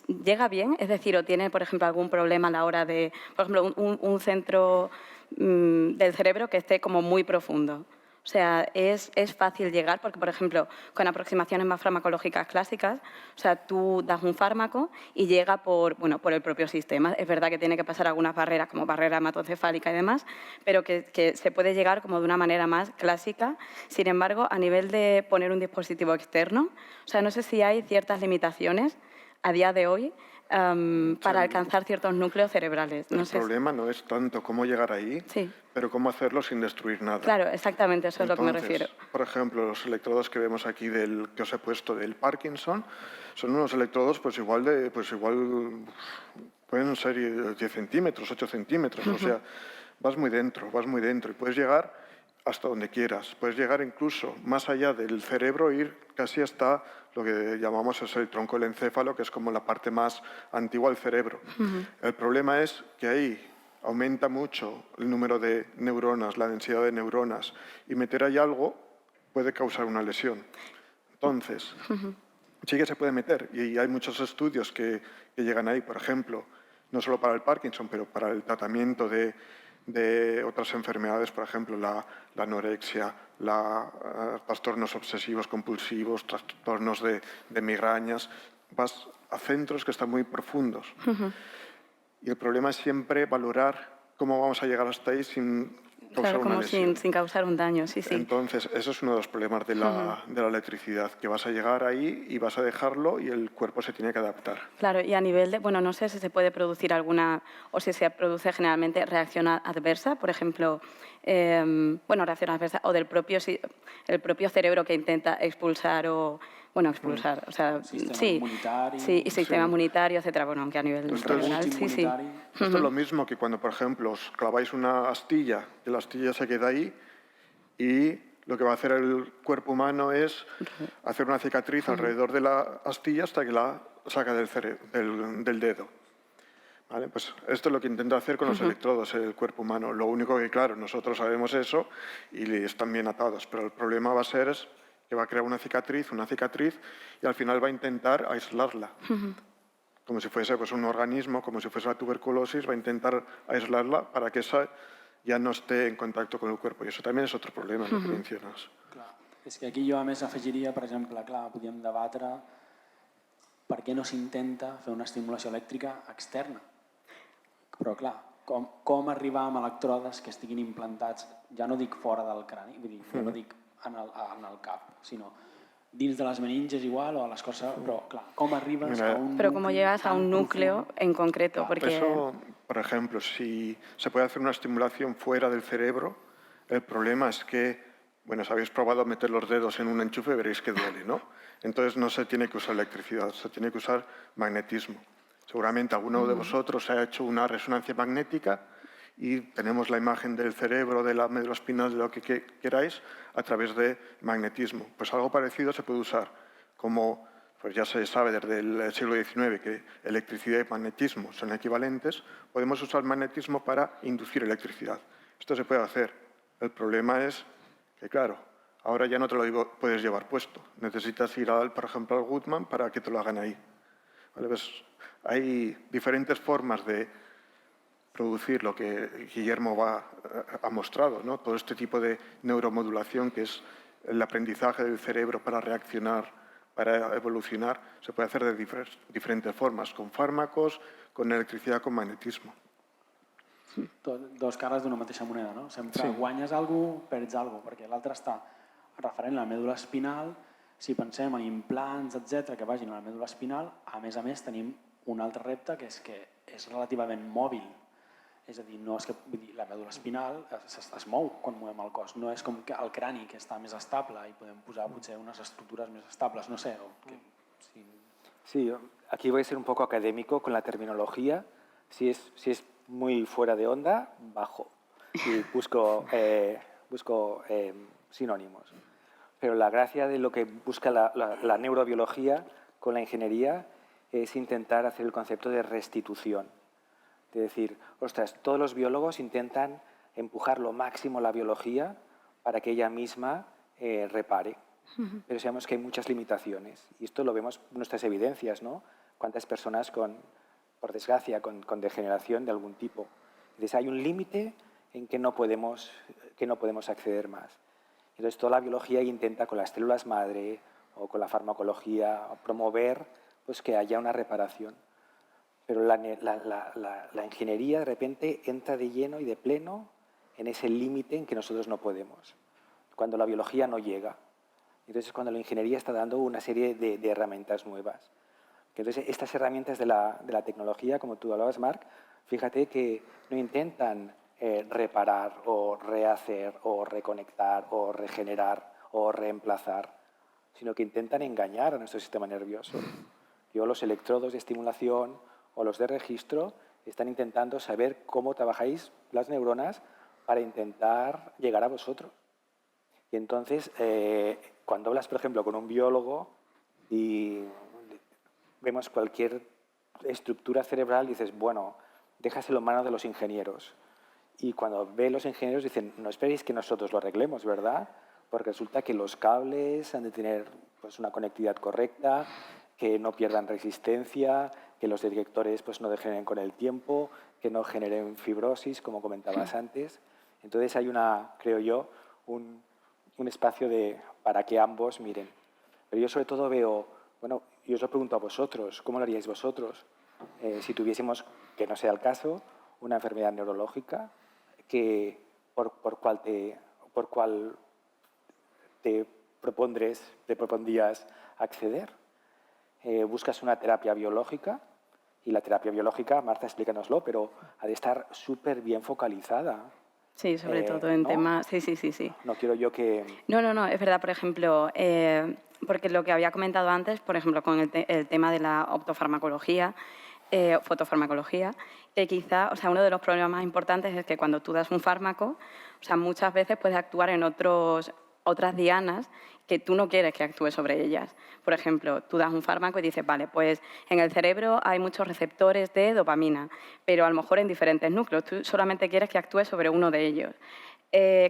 ¿llega bien? Es decir, ¿o tiene, por ejemplo, algún problema a la hora de, por ejemplo, un centro del cerebro que esté como muy profundo? O sea, es fácil llegar porque, por ejemplo, con aproximaciones más farmacológicas clásicas, o sea, tú das un fármaco y llega por el propio sistema. Es verdad que tiene que pasar algunas barreras, como barrera hematocefálica y demás, pero que se puede llegar como de una manera más clásica. Sin embargo, a nivel de poner un dispositivo externo, o sea, no sé si hay ciertas limitaciones a día de hoy para alcanzar ciertos núcleos cerebrales. El problema no es tanto cómo llegar ahí, sí, pero cómo hacerlo sin destruir nada. Claro, exactamente, eso Entonces, es lo que me refiero. Por ejemplo, los electrodos que vemos aquí que os he puesto del Parkinson, son unos electrodos pues igual pueden ser 10 centímetros, 8 centímetros, o sea, vas muy dentro y puedes llegar hasta donde quieras. Puedes llegar incluso más allá del cerebro, ir casi hasta lo que llamamos el tronco del encéfalo, que es como la parte más antigua del cerebro. El problema es que ahí aumenta mucho el número de neuronas, la densidad de neuronas, y meter ahí algo puede causar una lesión. Entonces, sí que se puede meter, y hay muchos estudios que llegan ahí, por ejemplo, no solo para el Parkinson, pero para el tratamiento de otras enfermedades, por ejemplo, la anorexia, trastornos obsesivos compulsivos, trastornos de migrañas. Vas a centros que están muy profundos. Y el problema es siempre valorar cómo vamos a llegar hasta ahí sin causar una lesión. Sin causar un daño, sí. Entonces, eso es uno de los problemas de la electricidad, que vas a llegar ahí y vas a dejarlo y el cuerpo se tiene que adaptar. Claro, y a nivel de, no sé si se puede producir alguna, o si se produce generalmente reacción adversa, por ejemplo, reacción adversa, o el propio cerebro que intenta expulsar o... expulsar, o sea, inmunitario. Sí, y sistema inmunitario, etcétera. Bueno, aunque a nivel cerebral, sí. Esto es lo mismo que cuando, por ejemplo, os claváis una astilla, que la astilla se queda ahí y lo que va a hacer el cuerpo humano es hacer una cicatriz alrededor de la astilla hasta que la saca del dedo. ¿Vale? Pues esto es lo que intenta hacer con los electrodos el cuerpo humano. Lo único que, claro, nosotros sabemos eso y están bien atados, pero el problema va a ser que va a crear una cicatriz y al final va a intentar aislarla. Como si fuese pues, un organismo, como si fuese la tuberculosis, va a intentar aislarla para que esa ja no esté en contacte con el cuerpo. I això també és otro problema, el que menciones. Clar. És que aquí jo a més afegiria, per exemple, clar, podríem debatre per què no s'intenta fer una estimulació elèctrica externa. Però clar, com arribar amb electrodes que estiguin implantats, ja no dic fora del crani, vull dir, ja no dic en el cap, sinó dins de las meninges igual o a l'escorça, però clar, com arribes a un Pero como llegas a un núcleo en concreto, porque... Eso, por ejemplo, si se puede hacer una estimulación fuera del cerebro, el problema es que Bueno, si habéis probado meter los dedos en un enchufe, veréis que duele, ¿no? Entonces no se tiene que usar electricidad, se tiene que usar magnetismo. Seguramente alguno de vosotros ha hecho una resonancia magnética y tenemos la imagen del cerebro, de la médula espinal, de lo que queráis, a través de magnetismo. Pues algo parecido se puede usar, como pues ya se sabe desde el siglo XIX que electricidad y magnetismo son equivalentes, podemos usar magnetismo para inducir electricidad. Esto se puede hacer. El problema es que, claro, ahora ya no te lo puedes llevar puesto. Necesitas ir, por ejemplo, al Goodman para que te lo hagan ahí. ¿Vale? Pues hay diferentes formas de producir lo que Guillermo ha mostrado, ¿no? Todo este tipo de neuromodulación, que es el aprendizaje del cerebro para reaccionar, para evolucionar, se puede hacer de diferentes formas, con fármacos, con electricidad, con magnetismo. Dos cares d'una mateixa moneda, no? Sempre guanyes alguna cosa, perds alguna cosa, perquè l'altre està referent a la mèdula espinal. Si pensem en implants, etc que vagin a la mèdula espinal, a més tenim un altre repte, que és relativament mòbil. És a dir, no és que, la mèdula espinal es mou quan movem el cos, no és com el crani, que està més estable i podem posar potser unes estructures més estables, no sé. Sí, aquí voy a ser un poco académico con la terminología. Si es muy fuera de onda, bajo y busco sinónimos. Pero la gracia de lo que busca la neurobiología con la ingeniería es intentar hacer el concepto de restitución. Es decir, ostras, todos los biólogos intentan empujar lo máximo la biología para que ella misma repare. Pero sabemos que hay muchas limitaciones y esto lo vemos en nuestras evidencias, ¿no? Cuántas personas por desgracia, con degeneración de algún tipo. Entonces hay un límite en que no podemos acceder más. Entonces toda la biología intenta con las células madre o con la farmacología promover pues, que haya una reparación. Pero la ingeniería de repente entra de lleno y de pleno en ese límite en que nosotros no podemos, cuando la biología no llega. Entonces cuando la ingeniería está dando una serie de herramientas nuevas. Entonces, estas herramientas de la tecnología, como tú hablabas, Marc, fíjate que no intentan reparar o rehacer o reconectar o regenerar o reemplazar, sino que intentan engañar a nuestro sistema nervioso. Los electrodos de estimulación o los de registro están intentando saber cómo trabajáis las neuronas para intentar llegar a vosotros. Y entonces, cuando hablas, por ejemplo, con un biólogo y vemos cualquier estructura cerebral, dices, bueno, déjaselo en manos de los ingenieros. Y cuando ve los ingenieros dicen, no esperéis que nosotros lo arreglemos, ¿verdad? Porque resulta que los cables han de tener pues, una conectividad correcta, que no pierdan resistencia, que los detectores pues, no degeneren con el tiempo, que no generen fibrosis, como comentabas antes. Entonces hay creo yo, un espacio para que ambos miren. Pero yo sobre todo veo, bueno, y os lo pregunto a vosotros, ¿cómo lo haríais vosotros? Si tuviésemos, que no sea el caso, una enfermedad neurológica por cual te propondrías acceder. Buscas una terapia biológica y la terapia biológica, Marta, explícanoslo, pero ha de estar súper bien focalizada. Sí, sobre todo en ¿no? temas... Sí. No quiero yo que... No, es verdad, por ejemplo, porque lo que había comentado antes, por ejemplo, con el tema de la optofarmacología, fotofarmacología, que quizá, o sea, uno de los problemas más importantes es que cuando tú das un fármaco, o sea, muchas veces puedes actuar en otras dianas que tú no quieres que actúe sobre ellas. Por ejemplo, tú das un fármaco y dices, vale, pues en el cerebro hay muchos receptores de dopamina, pero a lo mejor en diferentes núcleos. Tú solamente quieres que actúe sobre uno de ellos.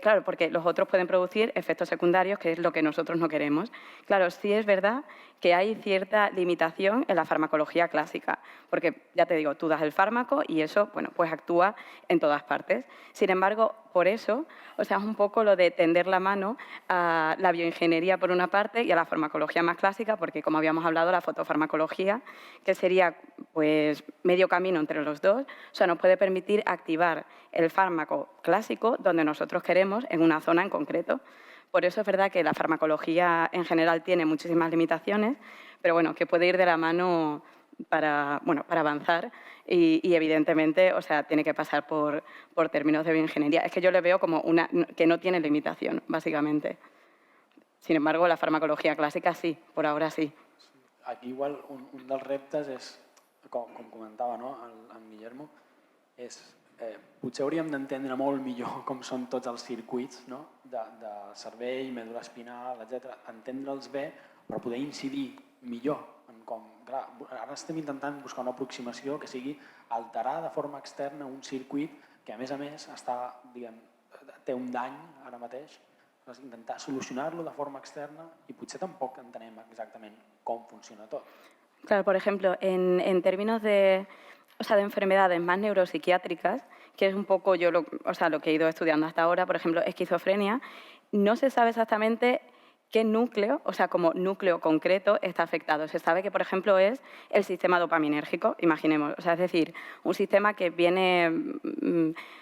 Claro, porque los otros pueden producir efectos secundarios, que es lo que nosotros no queremos. Claro, sí es verdad que hay cierta limitación en la farmacología clásica, porque, ya te digo, tú das el fármaco y eso, bueno, pues actúa en todas partes. Sin embargo, por eso, o sea, es un poco lo de tender la mano a la bioingeniería por una parte y a la farmacología más clásica, porque, como habíamos hablado, la fotofarmacología, que sería, pues, medio camino entre los dos, o sea, nos puede permitir activar el fármaco clásico donde nosotros queremos, en una zona en concreto. Por eso es verdad que la farmacología en general tiene muchísimas limitaciones, pero bueno, que puede ir de la mano bueno, para avanzar y evidentemente, o sea, tiene que pasar por términos de bioingeniería. Es que yo le veo como que no tiene limitación, básicamente. Sin embargo, la farmacología clàssica sí, por ahora sí. Aquí igual un dels reptes és, com comentava no, en Guillermo, és potser hauríem d'entendre molt millor com són tots els circuits no, de cervell, medul·la espinal, etc. Entendre'ls bé per poder incidir millor en com... Clar, ara estem intentant buscar una aproximació que sigui alterar de forma externa un circuit que a més està, diguem, té un dany ara mateix, intentar solucionar-lo de forma externa i potser tampoc entenem exactament com funciona tot. Claro, por ejemplo, en términos de enfermedades más neuropsiquiátricas, que es un poco yo lo que he ido estudiando hasta ahora, por ejemplo, esquizofrenia, no se sabe exactamente qué núcleo, o sea, como núcleo concreto está afectado. Se sabe que, por ejemplo, es el sistema dopaminérgico, imaginemos. O sea, es decir, un sistema que viene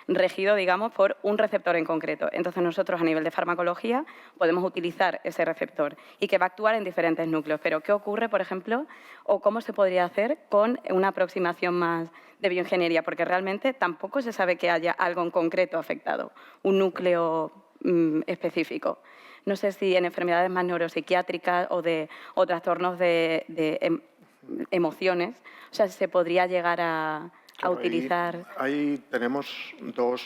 regido, digamos, por un receptor en concreto. Entonces, nosotros, a nivel de farmacología, podemos utilizar ese receptor y que va a actuar en diferentes núcleos. Pero, ¿qué ocurre, por ejemplo, o cómo se podría hacer con una aproximación más de bioingeniería? Porque realmente tampoco se sabe que haya algo en concreto afectado, un núcleo específico. No sé si en enfermedades más neuropsiquiátricas o trastornos de emociones, o sea, se podría llegar a utilizar... Ahí tenemos dos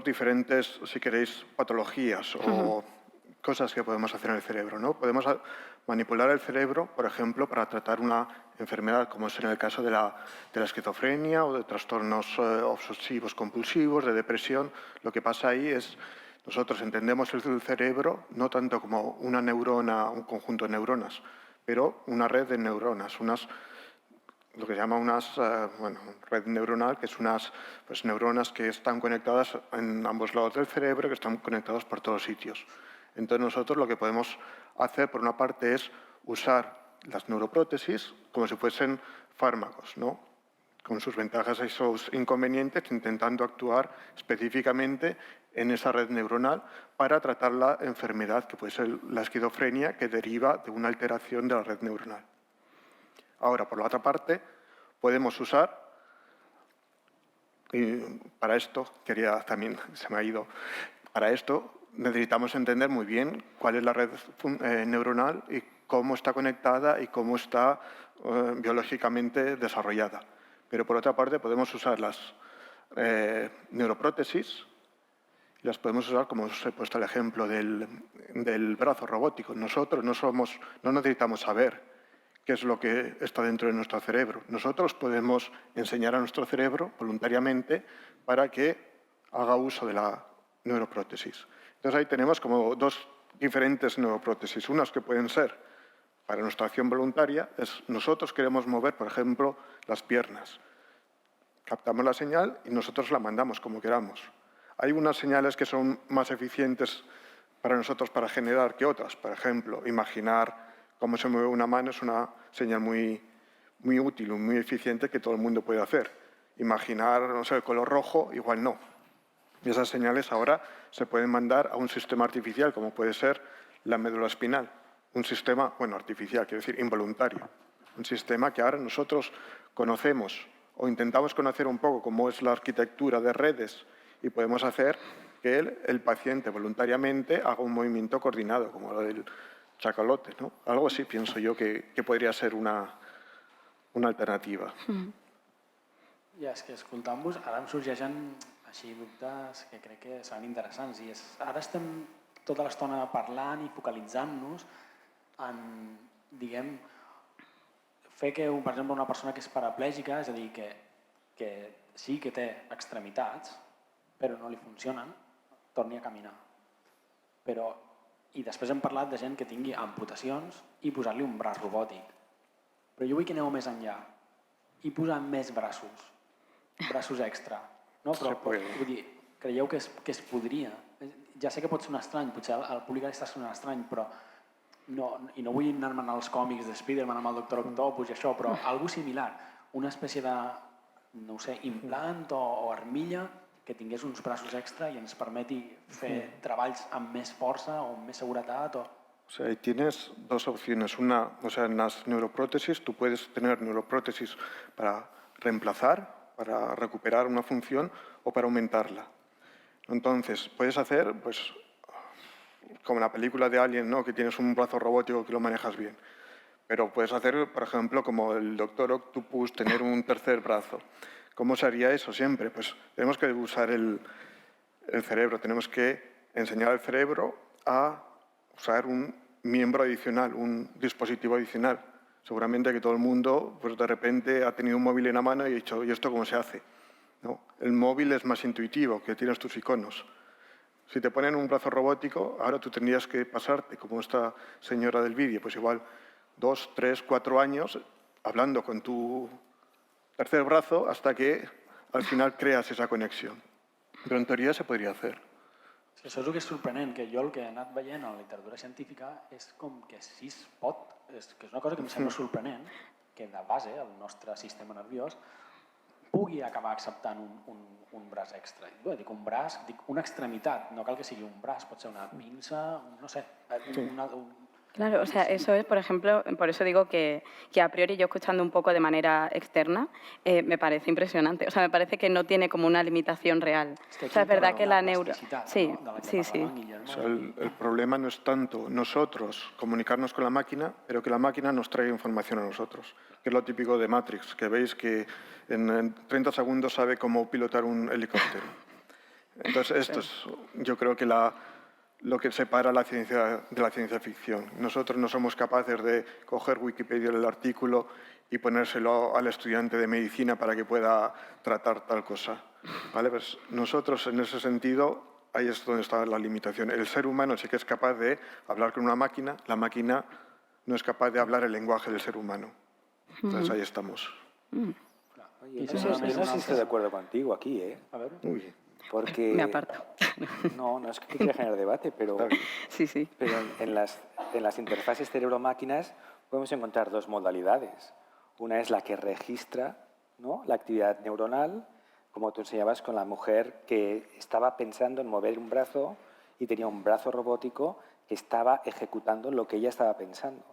diferentes, si queréis, patologías o cosas que podemos hacer en el cerebro, ¿no? Podemos manipular el cerebro, por ejemplo, para tratar una enfermedad, como es en el caso de la esquizofrenia o de trastornos obsesivos compulsivos, de depresión. Lo que pasa ahí es... Nosotros entendemos el cerebro no tanto como una neurona, un conjunto de neuronas, pero una red de neuronas, lo que se llama red neuronal, que es unas neuronas que están conectadas en ambos lados del cerebro, que están conectados por todos sitios. Entonces nosotros lo que podemos hacer, por una parte, es usar las neuroprótesis como si fuesen fármacos, ¿no? Con sus ventajas y sus inconvenientes, intentando actuar específicamente en esa red neuronal para tratar la enfermedad, que puede ser la esquizofrenia, que deriva de una alteración de la red neuronal. Ahora, por la otra parte, podemos usar, y para esto, para esto necesitamos entender muy bien cuál es la red neuronal y cómo está conectada y cómo está biológicamente desarrollada. Pero por otra parte podemos usar las neuroprótesis, las podemos usar, como os he puesto el ejemplo del brazo robótico. Nosotros no necesitamos saber qué es lo que está dentro de nuestro cerebro. Nosotros podemos enseñar a nuestro cerebro voluntariamente para que haga uso de la neuroprótesis. Entonces ahí tenemos como dos diferentes neuroprótesis. Unas que pueden ser para nuestra acción voluntaria, nosotros queremos mover, por ejemplo, las piernas. Captamos la señal y nosotros la mandamos como queramos. Hay unas señales que son más eficientes para nosotros para generar que otras. Por ejemplo, imaginar cómo se mueve una mano es una señal muy útil, muy eficiente que todo el mundo puede hacer. Imaginar, no sé, el color rojo, igual no. Y esas señales ahora se pueden mandar a un sistema artificial, como puede ser la médula espinal. Un sistema, artificial, quiero decir, involuntario. Un sistema que ahora nosotros conocemos o intentamos conocer un poco cómo es la arquitectura de redes y podemos hacer que el paciente voluntariamente haga un movimiento coordinado, como lo del chacalote, ¿no? Algo así pienso yo que podria ser una alternativa. Ja, és que escoltant-vos ara em sorgeixen així dubtes que crec que seran interessants. I ara estem tota l'estona parlant i focalitzant-nos en, diguem, fer que, per exemple, una persona que és paraplègica, és a dir, que sí que té extremitats, però no li funcionen, torni a caminar. I després hem parlat de gent que tingui amputacions i posar-li un braç robòtic. Però jo vull que aneu més enllà i posar més braços extra. No? Però vull dir, creieu que es podria? Ja sé que pot sonar estrany, potser al públic està sonant estrany, però i no vull anar-me'n als còmics de Spiderman amb el Doctor Octopus i això, però alguna similar, una espècie de, no ho sé, implant o armilla que tingués uns braços extra i ens permeti fer treballs amb més força o amb més seguretat o... O sea, ahí tienes dos opciones. Una, o sea, en las neuroprótesis tú puedes tener neuroprótesis para reemplazar, para recuperar una función o para aumentarla. Entonces, puedes hacer, pues, como en la película de Alien, ¿no? Que tienes un brazo robótico que lo manejas bien. Pero puedes hacer, por ejemplo, como el Doctor Octopus, tener un tercer brazo. ¿Cómo se haría eso siempre? Pues tenemos que usar el cerebro, tenemos que enseñar al cerebro a usar un miembro adicional, un dispositivo adicional. Seguramente que todo el mundo, pues de repente ha tenido un móvil en la mano y ha dicho, ¿y esto cómo se hace? ¿No? El móvil es más intuitivo, que tienes tus iconos. Si te ponen un brazo robótico, ahora tú tendrías que pasarte, como esta señora del vídeo, pues igual 2, 3, 4 años hablando con tu tercer brazo hasta que al final creas esa conexión. Però en teoria se podria fer. És que això és el que és sorprenent, que jo el que he anat veient a la literatura científica és com que sí es pot, que és una cosa que em sembla sorprenent, que de base el nostre sistema nerviós pugui acabar acceptant un braç extra. Bé, dic un braç, dic una extremitat, no cal que sigui un braç, pot ser una pinça, no sé, Claro, o sea, eso es, por ejemplo, por eso digo que a priori yo escuchando un poco de manera externa me parece impresionante. O sea, me parece que no tiene como una limitación real. O sea, es verdad que la neuro... Sí, sí, sí. O sea, el problema no es tanto nosotros comunicarnos con la máquina, pero que la máquina nos traiga información a nosotros. Que es lo típico de Matrix, que veis que en 30 segundos sabe cómo pilotar un helicóptero. Entonces, esto es, yo creo que lo que separa la ciencia de la ciencia ficción. Nosotros no somos capaces de coger Wikipedia el artículo y ponérselo al estudiante de medicina para que pueda tratar tal cosa. ¿Vale? Pues nosotros, en ese sentido, ahí es donde está la limitación. El ser humano sí que es capaz de hablar con una máquina, la máquina no es capaz de hablar el lenguaje del ser humano. Entonces ahí estamos. Oye, no sé si estoy de acuerdo contigo aquí, ¿eh? A ver. Uy. Porque... Me aparto. No es que quiera generar debate, pero, sí. Pero en las interfaces cerebro-máquinas podemos encontrar dos modalidades. Una es la que registra, ¿no?, la actividad neuronal, como tú enseñabas con la mujer que estaba pensando en mover un brazo y tenía un brazo robótico que estaba ejecutando lo que ella estaba pensando.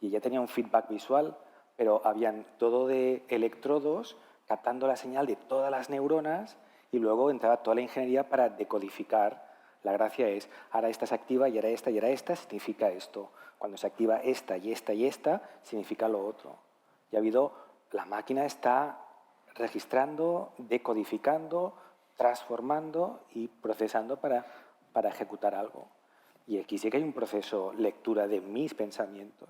Y ella tenía un feedback visual, pero habían todo de electrodos captando la señal de todas las neuronas y luego entraba toda la ingeniería para decodificar. La gracia es, ahora esta se activa y ahora esta, significa esto. Cuando se activa esta y esta y esta, significa lo otro. Y ha habido, la máquina está registrando, decodificando, transformando y procesando para ejecutar algo. Y aquí sí que hay un proceso lectura de mis pensamientos.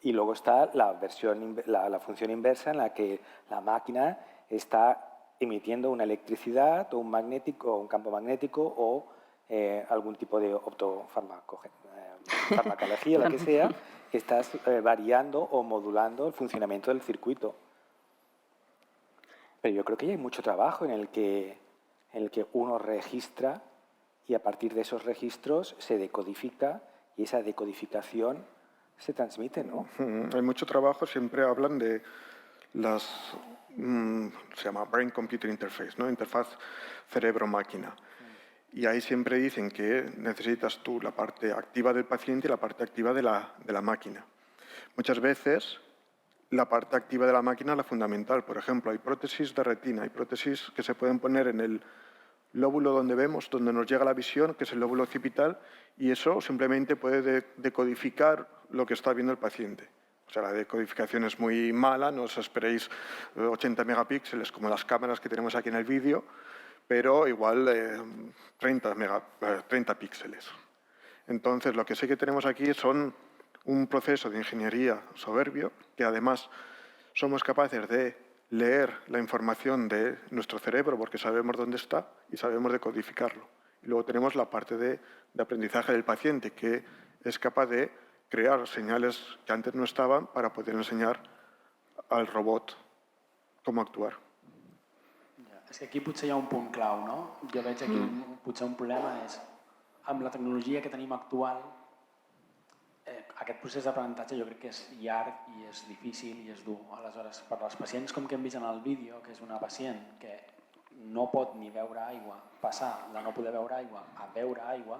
Y luego está la función inversa en la que la máquina está emitiendo una electricidad o un campo magnético o algún tipo de farmacología, lo que sea, que estás variando o modulando el funcionamiento del circuito. Pero yo creo que ya hay mucho trabajo en el que uno registra y a partir de esos registros se decodifica y esa decodificación se transmite, ¿no? Hay mucho trabajo, siempre hablan de las... se llama Brain Computer Interface, ¿no? Interfaz cerebro-máquina. Y ahí siempre dicen que necesitas tú la parte activa del paciente y la parte activa de la máquina. Muchas veces la parte activa de la máquina es la fundamental. Por ejemplo, hay prótesis de retina, hay prótesis que se pueden poner en el lóbulo donde vemos, donde nos llega la visión, que es el lóbulo occipital, y eso simplemente puede decodificar lo que está viendo el paciente. O sea, la decodificación es muy mala, no os esperéis 80 megapíxeles como las cámaras que tenemos aquí en el vídeo, pero igual 30 píxeles. Entonces, lo que sí que tenemos aquí son un proceso de ingeniería soberbio, que además somos capaces de leer la información de nuestro cerebro porque sabemos dónde está y sabemos decodificarlo. Y luego tenemos la parte de aprendizaje del paciente, que es capaz de crear senyals que antes no estaven para poder ensenyar al robot com actuar. És que aquí potser hi ha un punt clau, no? Jo veig aquí potser un problema és amb la tecnologia que tenim actual aquest procés d'aprenentatge jo crec que és llarg i és difícil i és dur. Aleshores, per les pacients com que hem vist en el vídeo, que és una pacient que no pot ni veure aigua, passar de no poder veure aigua a veure aigua,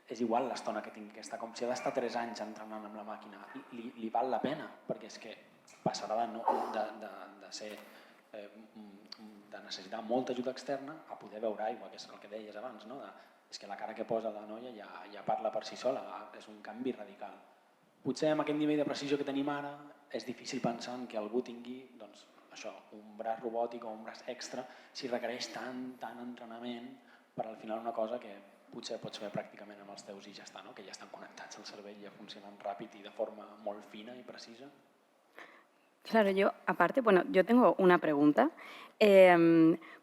és igual l'estona que tingui aquesta, com si ha d'estar 3 anys entrenant amb la màquina, li val la pena, perquè és que passarà de necessitar molta ajuda externa a poder beure aigua, que és el que deies abans, no? És que la cara que posa la noia ja parla per si sola, és un canvi radical. Potser amb aquest nivell de precisió que tenim ara és difícil pensar en que algú tingui doncs, això, un braç robòtic o un braç extra si requereix tant entrenament per al final una cosa que potser pots fer pràcticament amb els teus i ja està, no? Que ja estan connectats al cervell, ja funcionen ràpid i de forma molt fina i precisa. Claro, yo aparte, bueno, yo tengo una pregunta.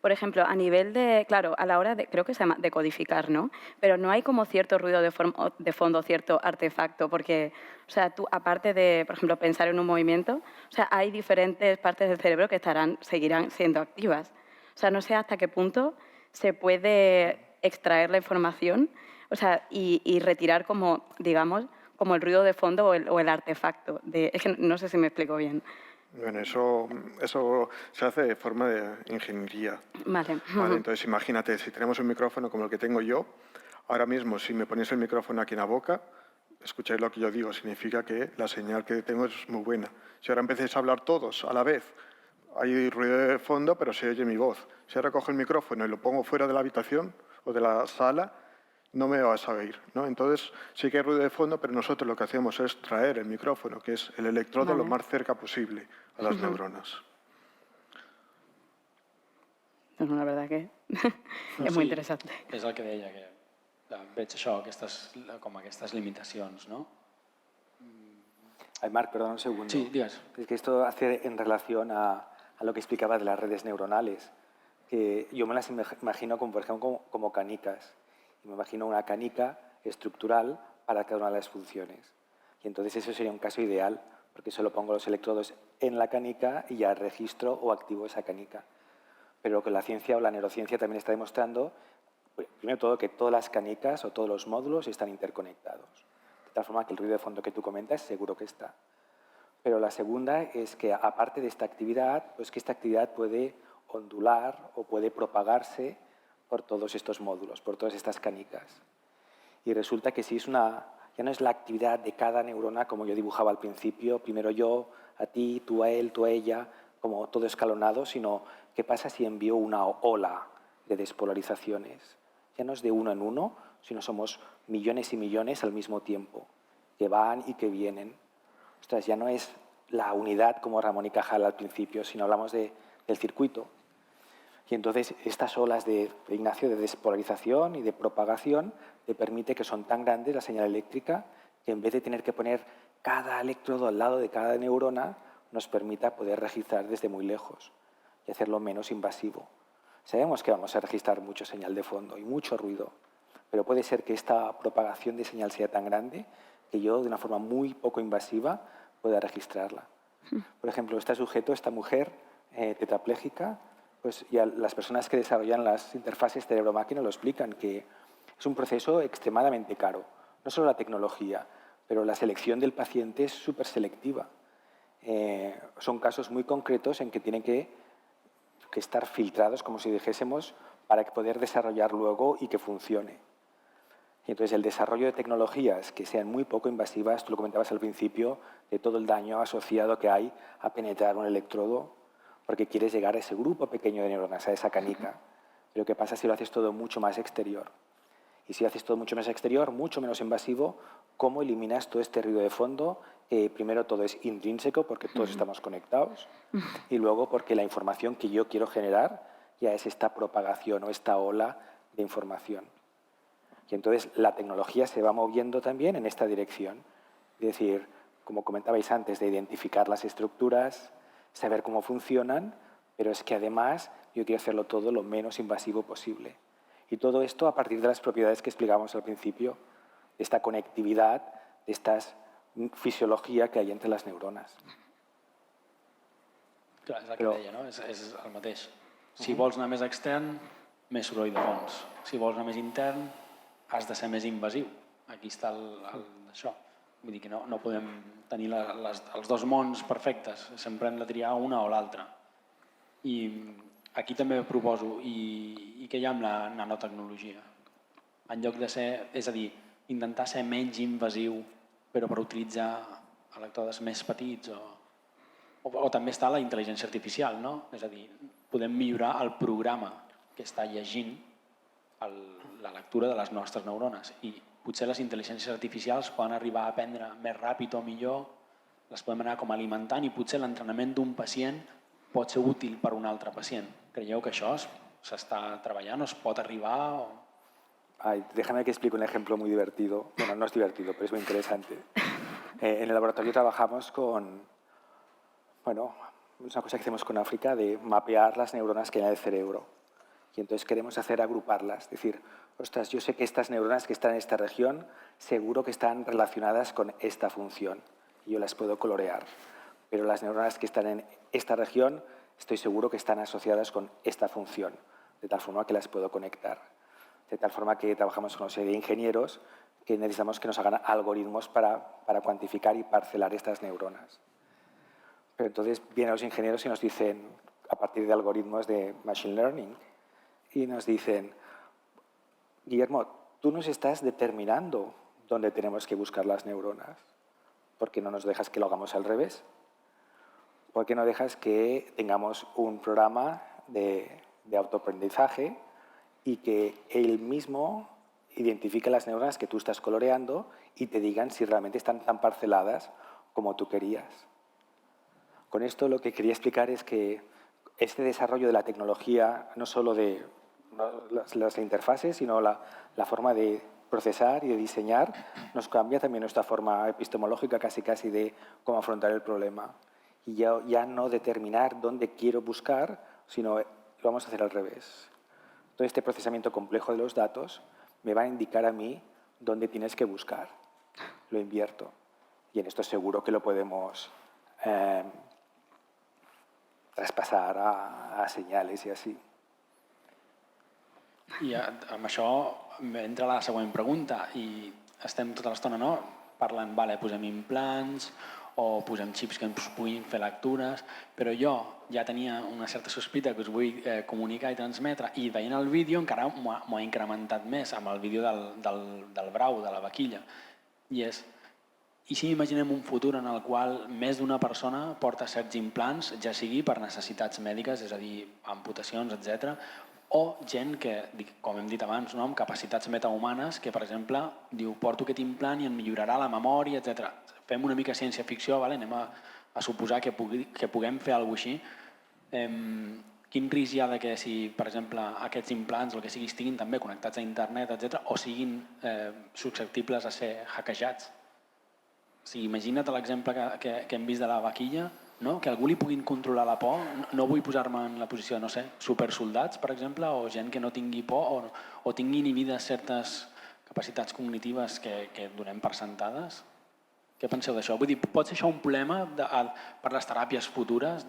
Por ejemplo, a nivel de, claro, a la hora de, creo que se llama decodificar, ¿no? Pero no hay como cierto ruido de fondo, cierto artefacto, porque, o sea, tú aparte de, por ejemplo, pensar en un movimiento, o sea, hay diferentes partes del cerebro que seguirán siendo activas. O sea, no sé hasta qué punto se puede extraer la información, o sea, y retirar como, digamos, como el ruido de fondo o el artefacto. Es que no sé si me explico bien. Bueno, eso se hace de forma de ingeniería. Vale. Entonces, imagínate, si tenemos un micrófono como el que tengo yo, ahora mismo, si me ponéis el micrófono aquí en la boca, escucháis lo que yo digo, significa que la señal que tengo es muy buena. Si ahora empecéis a hablar todos a la vez, hay ruido de fondo, pero se oye mi voz. Si ahora cojo el micrófono y lo pongo fuera de la habitación o de la sala, no me vas a oír, ¿no? Entonces, sí que hay ruido de fondo, pero nosotros lo que hacemos es traer el micrófono, que es el electrodo, lo más cerca posible a las neuronas. Bueno, la verdad que és molt interessant. És el que deia, que veig això, com aquestes limitacions, ¿no? Ay, Marc, perdón un segundo. Sí, digas. Es que esto hace en relación a lo que explicaba de las redes neuronales, que yo me las imagino como, por ejemplo, como canicas. Y me imagino una canica estructural para cada una de las funciones. Y entonces eso sería un caso ideal, porque solo pongo los electrodos en la canica y ya registro o activo esa canica. Pero lo que la ciencia o la neurociencia también está demostrando, primero todo, que todas las canicas o todos los módulos están interconectados. De tal forma que el ruido de fondo que tú comentas seguro que está. Pero la segunda es que, aparte de esta actividad, pues que esta actividad puede ondular o puede propagarse por todos estos módulos, por todas estas canicas. Y resulta que si es ya no es la actividad de cada neurona como yo dibujaba al principio, primero yo, a ti, tú a él, tú a ella, como todo escalonado, sino qué pasa si envío una ola de despolarizaciones. Ya no es de uno en uno, sino somos millones y millones al mismo tiempo, que van y que vienen. Ostras, ya no es la unidad como Ramón y Cajal al principio, sino hablamos del circuito. Y entonces estas olas de Ignacio de despolarización y de propagación te permite que son tan grandes la señal eléctrica que en vez de tener que poner cada electrodo al lado de cada neurona, nos permita poder registrar desde muy lejos y hacerlo menos invasivo. Sabemos que vamos a registrar mucho señal de fondo y mucho ruido, pero puede ser que esta propagación de señal sea tan grande que yo, de una forma muy poco invasiva, pueda registrarla. Por ejemplo, este sujeto, esta mujer tetrapléjica, pues ya las personas que desarrollan las interfaces cerebro-máquina lo explican, que es un proceso extremadamente caro. No solo la tecnología, pero la selección del paciente es súper selectiva. Son casos muy concretos en que tienen que estar filtrados, como si dijésemos, para poder desarrollar luego y que funcione. Y entonces el desarrollo de tecnologías que sean muy poco invasivas, tú lo comentabas al principio, de todo el daño asociado que hay a penetrar un electrodo, porque quieres llegar a ese grupo pequeño de neuronas, a esa canica. Pero ¿qué pasa si lo haces todo mucho más exterior? Y si haces todo mucho más exterior, mucho menos invasivo, ¿cómo eliminas todo este ruido de fondo? Primero todo es intrínseco, porque todos estamos conectados, y luego porque la información que yo quiero generar ya es esta propagación o esta ola de información. Y entonces la tecnología se va moviendo también en esta dirección. Es decir, como comentabais antes, de identificar las estructuras, saber cómo funcionan, pero es que además yo quiero hacerlo todo lo menos invasivo posible. Y todo esto a partir de las propiedades que explicábamos al principio, de esta conectividad, de esta fisiología que hay entre las neuronas. Clar, és el que deia, no? És el mateix. Si vols anar més extern, més soroll de fons. Si vols anar més intern, has de ser més invasiu. Aquí està això. Vull dir que no podem tenir els dos mons perfectes, sempre hem de triar una o l'altra. I aquí també proposo, i què hi ha amb la nanotecnologia? En lloc de ser, és a dir, intentar ser menys invasiu però per utilitzar elèctrodes més petits o també està la intel·ligència artificial, no? És a dir, podem millorar el programa que està llegint la lectura de les nostres neurones i potser les intel·ligències artificials poden arribar a aprendre més ràpid o millor, les podem anar com alimentant i potser l'entrenament d'un pacient pot ser útil per a un altre pacient. Creieu que això s'està treballant o es pot arribar? Ay, déjame que explique un ejemplo muy divertido. Bueno, no es divertido, pero es muy interesante. En el laboratorio trabajamos con, bueno, es una cosa que hacemos con África, de mapear las neuronas que hay en el cerebro. Y entonces queremos hacer agruparlas, decir, ostras, yo sé que estas neuronas que están en esta región seguro que están relacionadas con esta función y yo las puedo colorear. Pero las neuronas que están en esta región estoy seguro que están asociadas con esta función, de tal forma que las puedo conectar. De tal forma que trabajamos con una serie de ingenieros que necesitamos que nos hagan algoritmos para cuantificar y parcelar estas neuronas. Pero entonces vienen los ingenieros y nos dicen, a partir de algoritmos de Machine Learning, y nos dicen, Guillermo, tú nos estás determinando dónde tenemos que buscar las neuronas. ¿Por qué no nos dejas que lo hagamos al revés? ¿Por qué no dejas que tengamos un programa de autoaprendizaje y que él mismo identifique las neuronas que tú estás coloreando y te digan si realmente están tan parceladas como tú querías? Con esto lo que quería explicar es que este desarrollo de la tecnología, no solo de las interfaces, sino la forma de procesar y de diseñar, nos cambia también nuestra forma epistemológica casi de cómo afrontar el problema. Y ya no determinar dónde quiero buscar, sino lo vamos a hacer al revés. Todo este procesamiento complejo de los datos me va a indicar a mí dónde tienes que buscar. Lo invierto. Y en esto seguro que lo podemos traspasar a senyals i així. I amb això entra la següent pregunta i estem tota l'estona parlant, posem implants o posem xips que ens puguin fer lectures, però jo ja tenia una certa sospita que us vull comunicar i transmetre i veient el vídeo encara m'ho ha incrementat més amb el vídeo del brau, de la vaquilla. I si imaginem un futur en el qual més d'una persona porta certs implants, ja sigui per necessitats mèdiques, és a dir, amputacions, etc., o gent que, com hem dit abans, amb capacitats metahumanes, que, per exemple, diu, porto aquest implant i em millorarà la memòria, etc. Fem una mica ciència-ficció, anem a suposar que puguem fer alguna cosa així. Quin risc hi ha que si, per exemple, aquests implants o el que sigui estiguin també connectats a internet, etc., o siguin susceptibles a ser hackejats? O sigui, imagina't l'exemple que hem vist de la vaquilla, que algú li puguin controlar la por. No vull posar-me en la posició, no sé, supersoldats, per exemple, o gent que no tingui por o tingui inhibides certes capacitats cognitives que donem per sentades. Què penseu d'això? Vull dir, pot ser això un problema per les teràpies futures,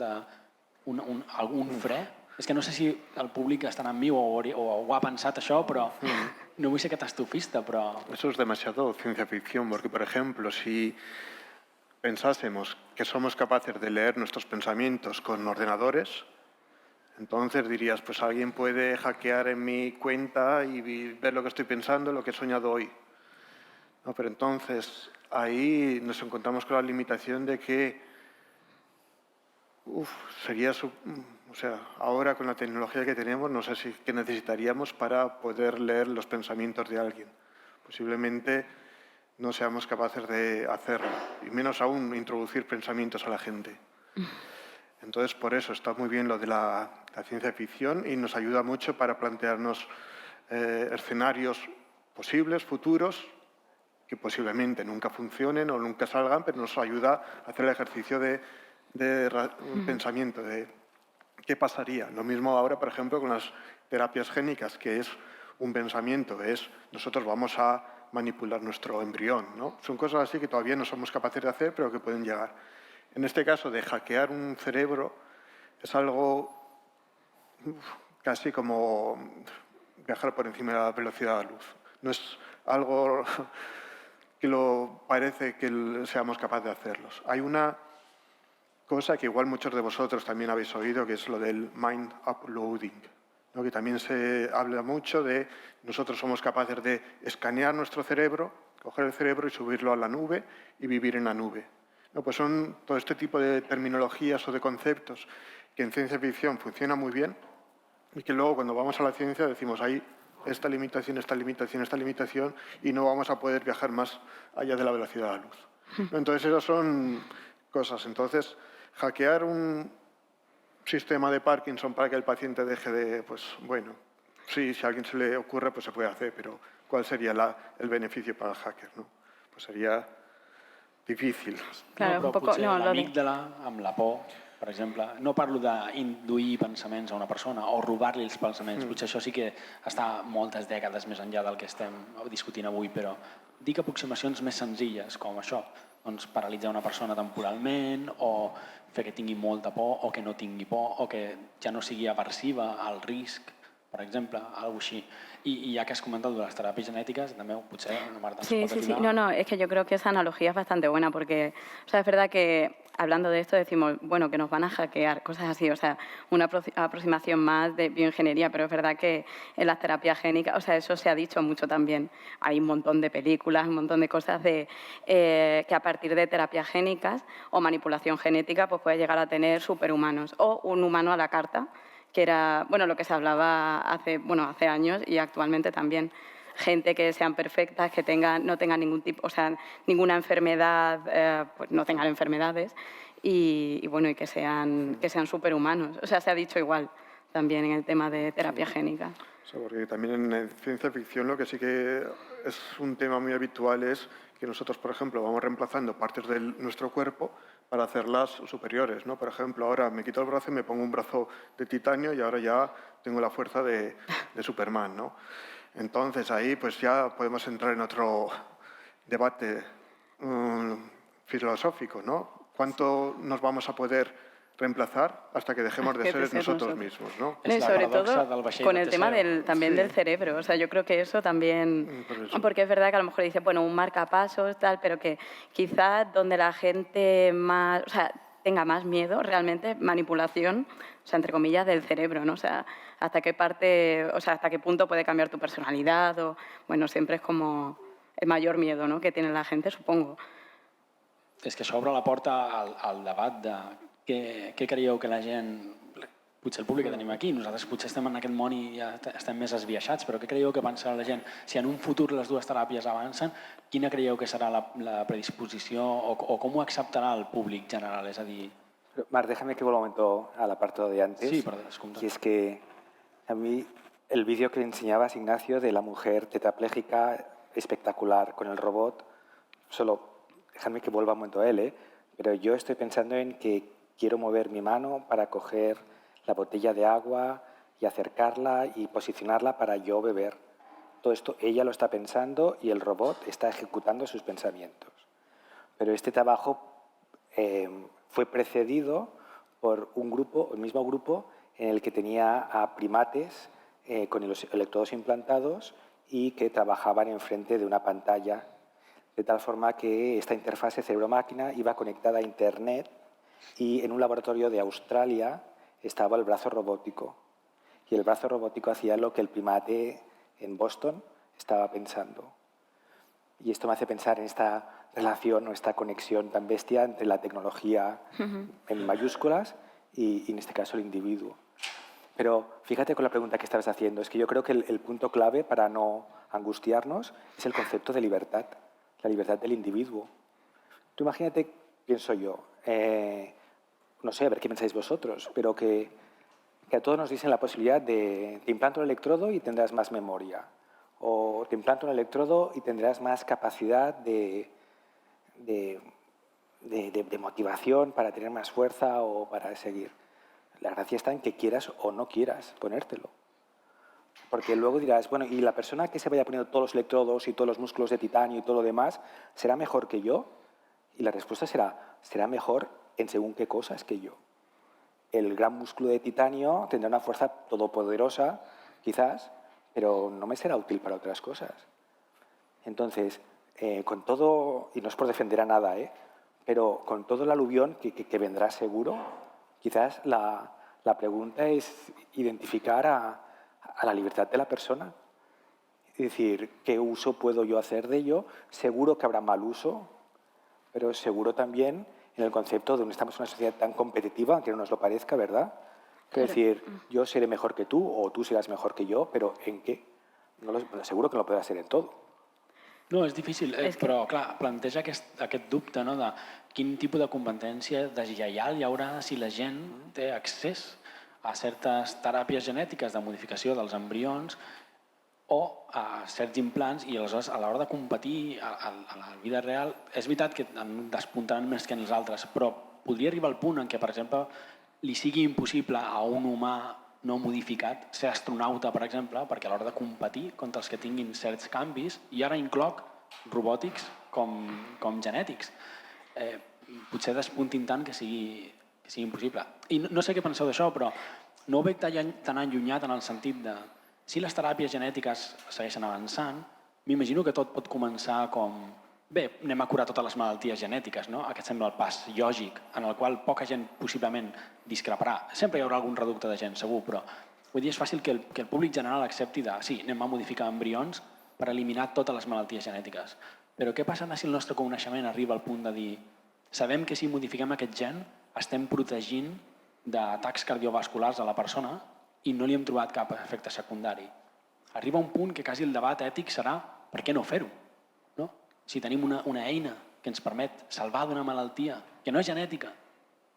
algun fre? És que no sé si el públic estarà amb mi o ho ha pensat això, però no vull ser catastrofista, però... Eso es demasiado ciencia ficción, porque, por ejemplo, si pensásemos que somos capaces de leer nuestros pensamientos con ordenadores, entonces dirías, pues alguien puede hackear en mi cuenta y ver lo que estoy pensando, lo que he soñado hoy. No, pero entonces ahí nos encontramos con la limitación de que ahora con la tecnología que tenemos, no sé qué necesitaríamos para poder leer los pensamientos de alguien. Posiblemente no seamos capaces de hacerlo, y menos aún introducir pensamientos a la gente. Entonces, por eso está muy bien lo de la ciencia ficción y nos ayuda mucho para plantearnos escenarios posibles, futuros, que posiblemente nunca funcionen o nunca salgan, pero nos ayuda a hacer el ejercicio de pensamiento, de qué pasaría. Lo mismo ahora, por ejemplo, con las terapias génicas, que es un pensamiento, nosotros vamos a manipular nuestro embrión, ¿no? Son cosas así que todavía no somos capaces de hacer, pero que pueden llegar. En este caso de hackear un cerebro es algo casi como viajar por encima de la velocidad de la luz. No es algo que parece que seamos capaces de hacerlos. Hay una cosa que igual muchos de vosotros también habéis oído, que es lo del mind uploading, ¿no? Que también se habla mucho de nosotros somos capaces de escanear nuestro cerebro coger el cerebro y subirlo a la nube y vivir en la nube. No, pues son todo este tipo de terminologías o de conceptos que en ciencia ficción funcionan muy bien y que luego cuando vamos a la ciencia decimos hay esta limitación, esta limitación, esta limitación y no vamos a poder viajar más allá de la velocidad de la luz. Entonces esas son cosas. Entonces hackear un sistema de Parkinson para que el paciente deje de, pues bueno, sí, si a alguien se le ocurre pues se puede hacer, pero ¿cuál sería el beneficio para el hacker? No? Pues sería difícil. Claro, no, un però poco, potser no, lo de... l'amígdala amb la por, per exemple, no parlo d'induir pensaments a una persona o robar-li els pensaments, potser això sí que està moltes dècades més enllà del que estem discutint avui, però dic aproximacions més senzilles, com això, doncs paralitzar una persona temporalment o fer que tingui molta por o que no tingui por o que ja no sigui aversiva al risc, per exemple, alguna cosa així. Y ya que has comentado de las terapias genéticas, también, potser, Marta, ens Sí, pot sí, sí. ajudar. No, es que yo creo que esa analogía es bastante buena porque, o sea, es verdad que hablando de esto decimos, bueno, que nos van a hackear, cosas así, o sea, una aproximación más de bioingeniería, pero es verdad que en las terapias génicas, o sea, eso se ha dicho mucho también. Hay un montón de películas, un montón de cosas de que a partir de terapias génicas o manipulación genética, pues puedes llegar a tener superhumanos o un humano a la carta, que era, bueno, lo que se hablaba hace años y actualmente también. Gente que sean perfectas, que no tengan ningún tipo, o sea, ninguna enfermedad, pues no tengan enfermedades y bueno, y que sean superhumanos. O sea, se ha dicho igual también en el tema de terapia génica. O sea, porque también en ciencia ficción lo que sí que es un tema muy habitual es que nosotros, por ejemplo, vamos reemplazando partes de nuestro cuerpo para hacerlas superiores, ¿no? Por ejemplo, ahora me quito el brazo y me pongo un brazo de titanio y ahora ya tengo la fuerza de Superman, ¿no? Entonces ahí pues ya podemos entrar en otro debate filosófico, ¿no? ¿Cuánto nos vamos a poder reemplazar hasta que dejemos de ser nosotros mismos, ¿no? Y sobre todo con el tema también del cerebro. O sea, yo creo que eso también... Porque es verdad que a lo mejor dice, bueno, un marcapasos, tal, pero que quizás donde la gente más... O sea, tenga más miedo, realmente, manipulación, o sea, entre comillas, del cerebro, ¿no? O sea, hasta qué parte, o sea, hasta qué punto puede cambiar tu personalidad o... Bueno, siempre es como el mayor miedo, ¿no?, que tiene la gente, supongo. És que això obre la porta al debat de què creieu que la gent, potser el públic que tenim aquí, nosaltres potser estem en aquest món i ja estem més esbiaixats, però què creieu que pensa la gent? Si en un futur les dues teràpies avancen, quina creieu que serà la predisposició o com ho acceptarà el públic general? És a dir... Marc, déjame que vuelva un momento al apartado de antes. Sí, perdó, descompte. Y es que a mí el vídeo que le enseñabas, Ignacio, de la mujer tetrapléjica espectacular con el robot, solo déjame que vuelva un momento a él, pero yo estoy pensando en que quiero mover mi mano para coger la botella de agua y acercarla y posicionarla para yo beber. Todo esto ella lo está pensando y el robot está ejecutando sus pensamientos. Pero este trabajo fue precedido por un grupo, el mismo grupo, en el que tenía a primates con los electrodos implantados y que trabajaban enfrente de una pantalla, de tal forma que esta interfase cerebro-máquina iba conectada a Internet y en un laboratorio de Australia estaba el brazo robótico. Y el brazo robótico hacía lo que el primate en Boston estaba pensando. Y esto me hace pensar en esta relación o esta conexión tan bestia entre la tecnología en mayúsculas y en este caso el individuo. Pero fíjate con la pregunta que estabas haciendo, es que yo creo que el punto clave para no angustiarnos es el concepto de libertad, la libertad del individuo. Tú imagínate, pienso yo, no sé, a ver qué pensáis vosotros, pero que a todos nos dicen la posibilidad de te implanto un electrodo y tendrás más memoria, o te implanto un electrodo y tendrás más capacidad de motivación para tener más fuerza o para seguir. La gracia está en que quieras o no quieras ponértelo. Porque luego dirás, bueno, ¿y la persona que se vaya poniendo todos los electrodos y todos los músculos de titanio y todo lo demás, será mejor que yo? Y la respuesta será mejor en según qué cosas que yo. El gran músculo de titanio tendrá una fuerza todopoderosa, quizás, pero no me será útil para otras cosas. Entonces, con todo, y no es por defender a nada, pero con todo el aluvión que vendrá seguro, quizás la pregunta es identificar a la libertad de la persona. Es decir, ¿qué uso puedo yo hacer de ello? Seguro que habrá mal uso, pero seguro también en el concepto de que estamos en una sociedad tan competitiva, aunque no nos lo parezca, ¿verdad? Es decir, yo seré mejor que tú o tú seràs mejor que jo, però en què? Seguro que no lo podrà ser en tot. No, és difícil, però clar, planteja aquest dubte, no?, de quin tipus de competència deslleial hi haurà si la gent té accés a certes teràpies genètiques de modificació dels embrions o a certs implants, i aleshores a l'hora de competir a la vida real és veritat que en despuntaran més que en els altres, però podria arribar al punt en què, per exemple, li sigui impossible a un humà no modificat ser astronauta, per exemple, perquè a l'hora de competir contra els que tinguin certs canvis, i ara incloc robòtics com genètics, potser despuntin tant que sigui impossible. I no sé què penseu d'això, però no ho veig tan allunyat en el sentit de si les teràpies genètiques segueixen avançant, m'imagino que tot pot començar com bé, anem a curar totes les malalties genètiques, no? Aquest sembla el pas lògic, en el qual poca gent possiblement discreparà. Sempre hi haurà algun reducte de gent, segur, però vull dir, és fàcil que el públic general accepti de sí, anem a modificar embrions per eliminar totes les malalties genètiques. Però què passarà si el nostre coneixement arriba al punt de dir sabem que si modifiquem aquest gen estem protegint d'atacs cardiovasculars a la persona i no li hem trobat cap efecte secundari? Arriba un punt que quasi el debat ètic serà per què no fer-ho? No? Si tenim una eina que ens permet salvar d'una malaltia que no és genètica,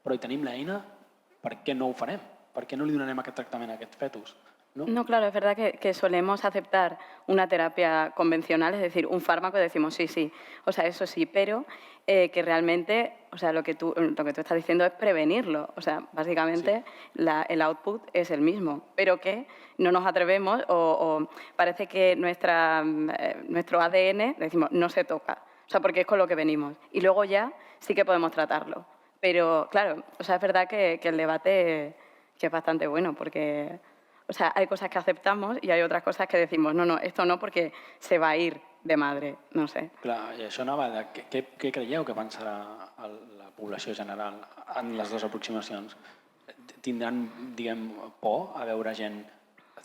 però hi tenim l'eina, per què no ho farem? Per què no li donarem aquest tractament a aquest fetus? No, claro, es verdad que solemos aceptar una terapia convencional, es decir, un fármaco y decimos sí, sí, o sea, eso sí, pero que realmente, o sea, lo que tú estás diciendo es prevenirlo, o sea, básicamente sí. El output es el mismo, pero que no nos atrevemos o parece que nuestro ADN, decimos, no se toca, o sea, porque es con lo que venimos, y luego ya sí que podemos tratarlo, pero claro, o sea, es verdad que el debate que es bastante bueno, porque... O sea, hay cosas que aceptamos i hay otras cosas que decimos, no, esto no porque se va a ir de madre, no sé. Clar, i això anava de què creieu que pensarà la població general en les dues aproximacions? Tindran, diguem, por a veure gent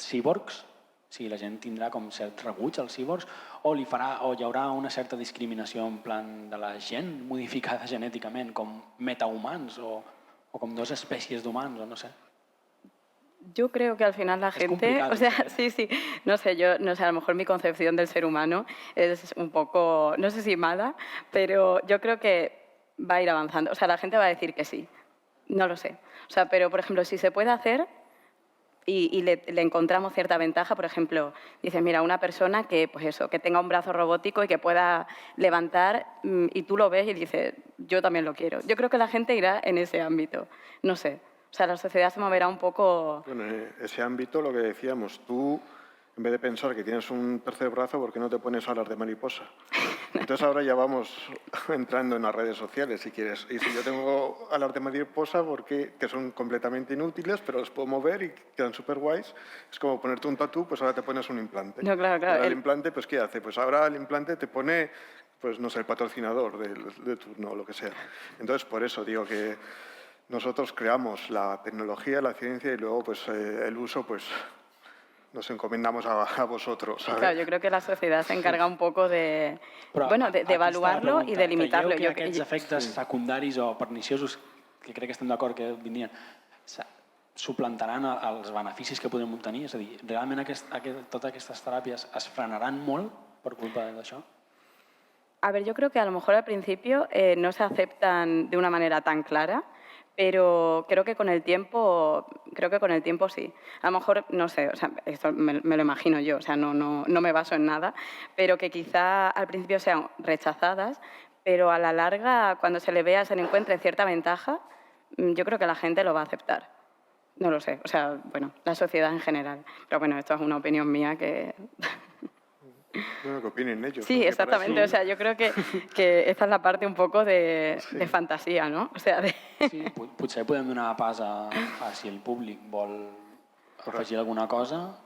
cíborgs? Si la gent tindrà com cert rebuig als cíborgs? O hi haurà una certa discriminació en plan de la gent modificada genèticament com metahumans o com dues espècies d'humans o no sé? Yo creo que al final la gente, o sea, sí, no sé, a lo mejor mi concepción del ser humano es un poco, no sé si mala, pero yo creo que va a ir avanzando. O sea, la gente va a decir que sí, no lo sé. O sea, pero por ejemplo, si se puede hacer y le encontramos cierta ventaja, por ejemplo, dices, mira, una persona que, pues eso, que tenga un brazo robótico y que pueda levantar y tú lo ves y dices, yo también lo quiero. Yo creo que la gente irá en ese ámbito, no sé. O sea, la sociedad se moverá un poco... Bueno, en ese ámbito, lo que decíamos, tú, en vez de pensar que tienes un tercer brazo, ¿por qué no te pones alas de mariposa? Entonces ahora ya vamos entrando en las redes sociales, si quieres. Y si yo tengo alas de mariposa, que son completamente inútiles, pero los puedo mover y quedan súper guays, es como ponerte un tatú, pues ahora te pones un implante. No, claro. Ahora el implante, pues ¿qué hace? Pues ahora el implante te pone, pues no sé, el patrocinador de turno o lo que sea. Entonces, por eso digo que nosotros creamos la tecnología, la ciencia y luego pues el uso pues nos encomendamos a vosotros, ¿sabes? Claro, yo creo que la sociedad se encarga un poco de evaluarlo y de limitarlo. Creieu que aquests efectes secundaris o perniciosos, que crec que estem d'acord que vindrien, suplantaran els beneficis que podem obtenir? És a dir, realment totes aquestes teràpies es frenaran molt per culpa d'això? A ver, yo creo que a lo mejor al principio no se aceptan de una manera tan clara, pero creo que con el tiempo sí. A lo mejor, no sé, o sea, esto me lo imagino yo, o sea, no me baso en nada, pero que quizá al principio sean rechazadas, pero a la larga, cuando se le encuentre cierta ventaja, yo creo que la gente lo va a aceptar. No lo sé, o sea, bueno, la sociedad en general. Pero bueno, esto es una opinión mía que... Bueno, que opinen ellos. Sí, ¿no? exactamente. O sea, yo creo que esta es la parte un poco de fantasía, ¿no? O sea, Sí, potser podem donar pas a si el públic vol afegir alguna cosa.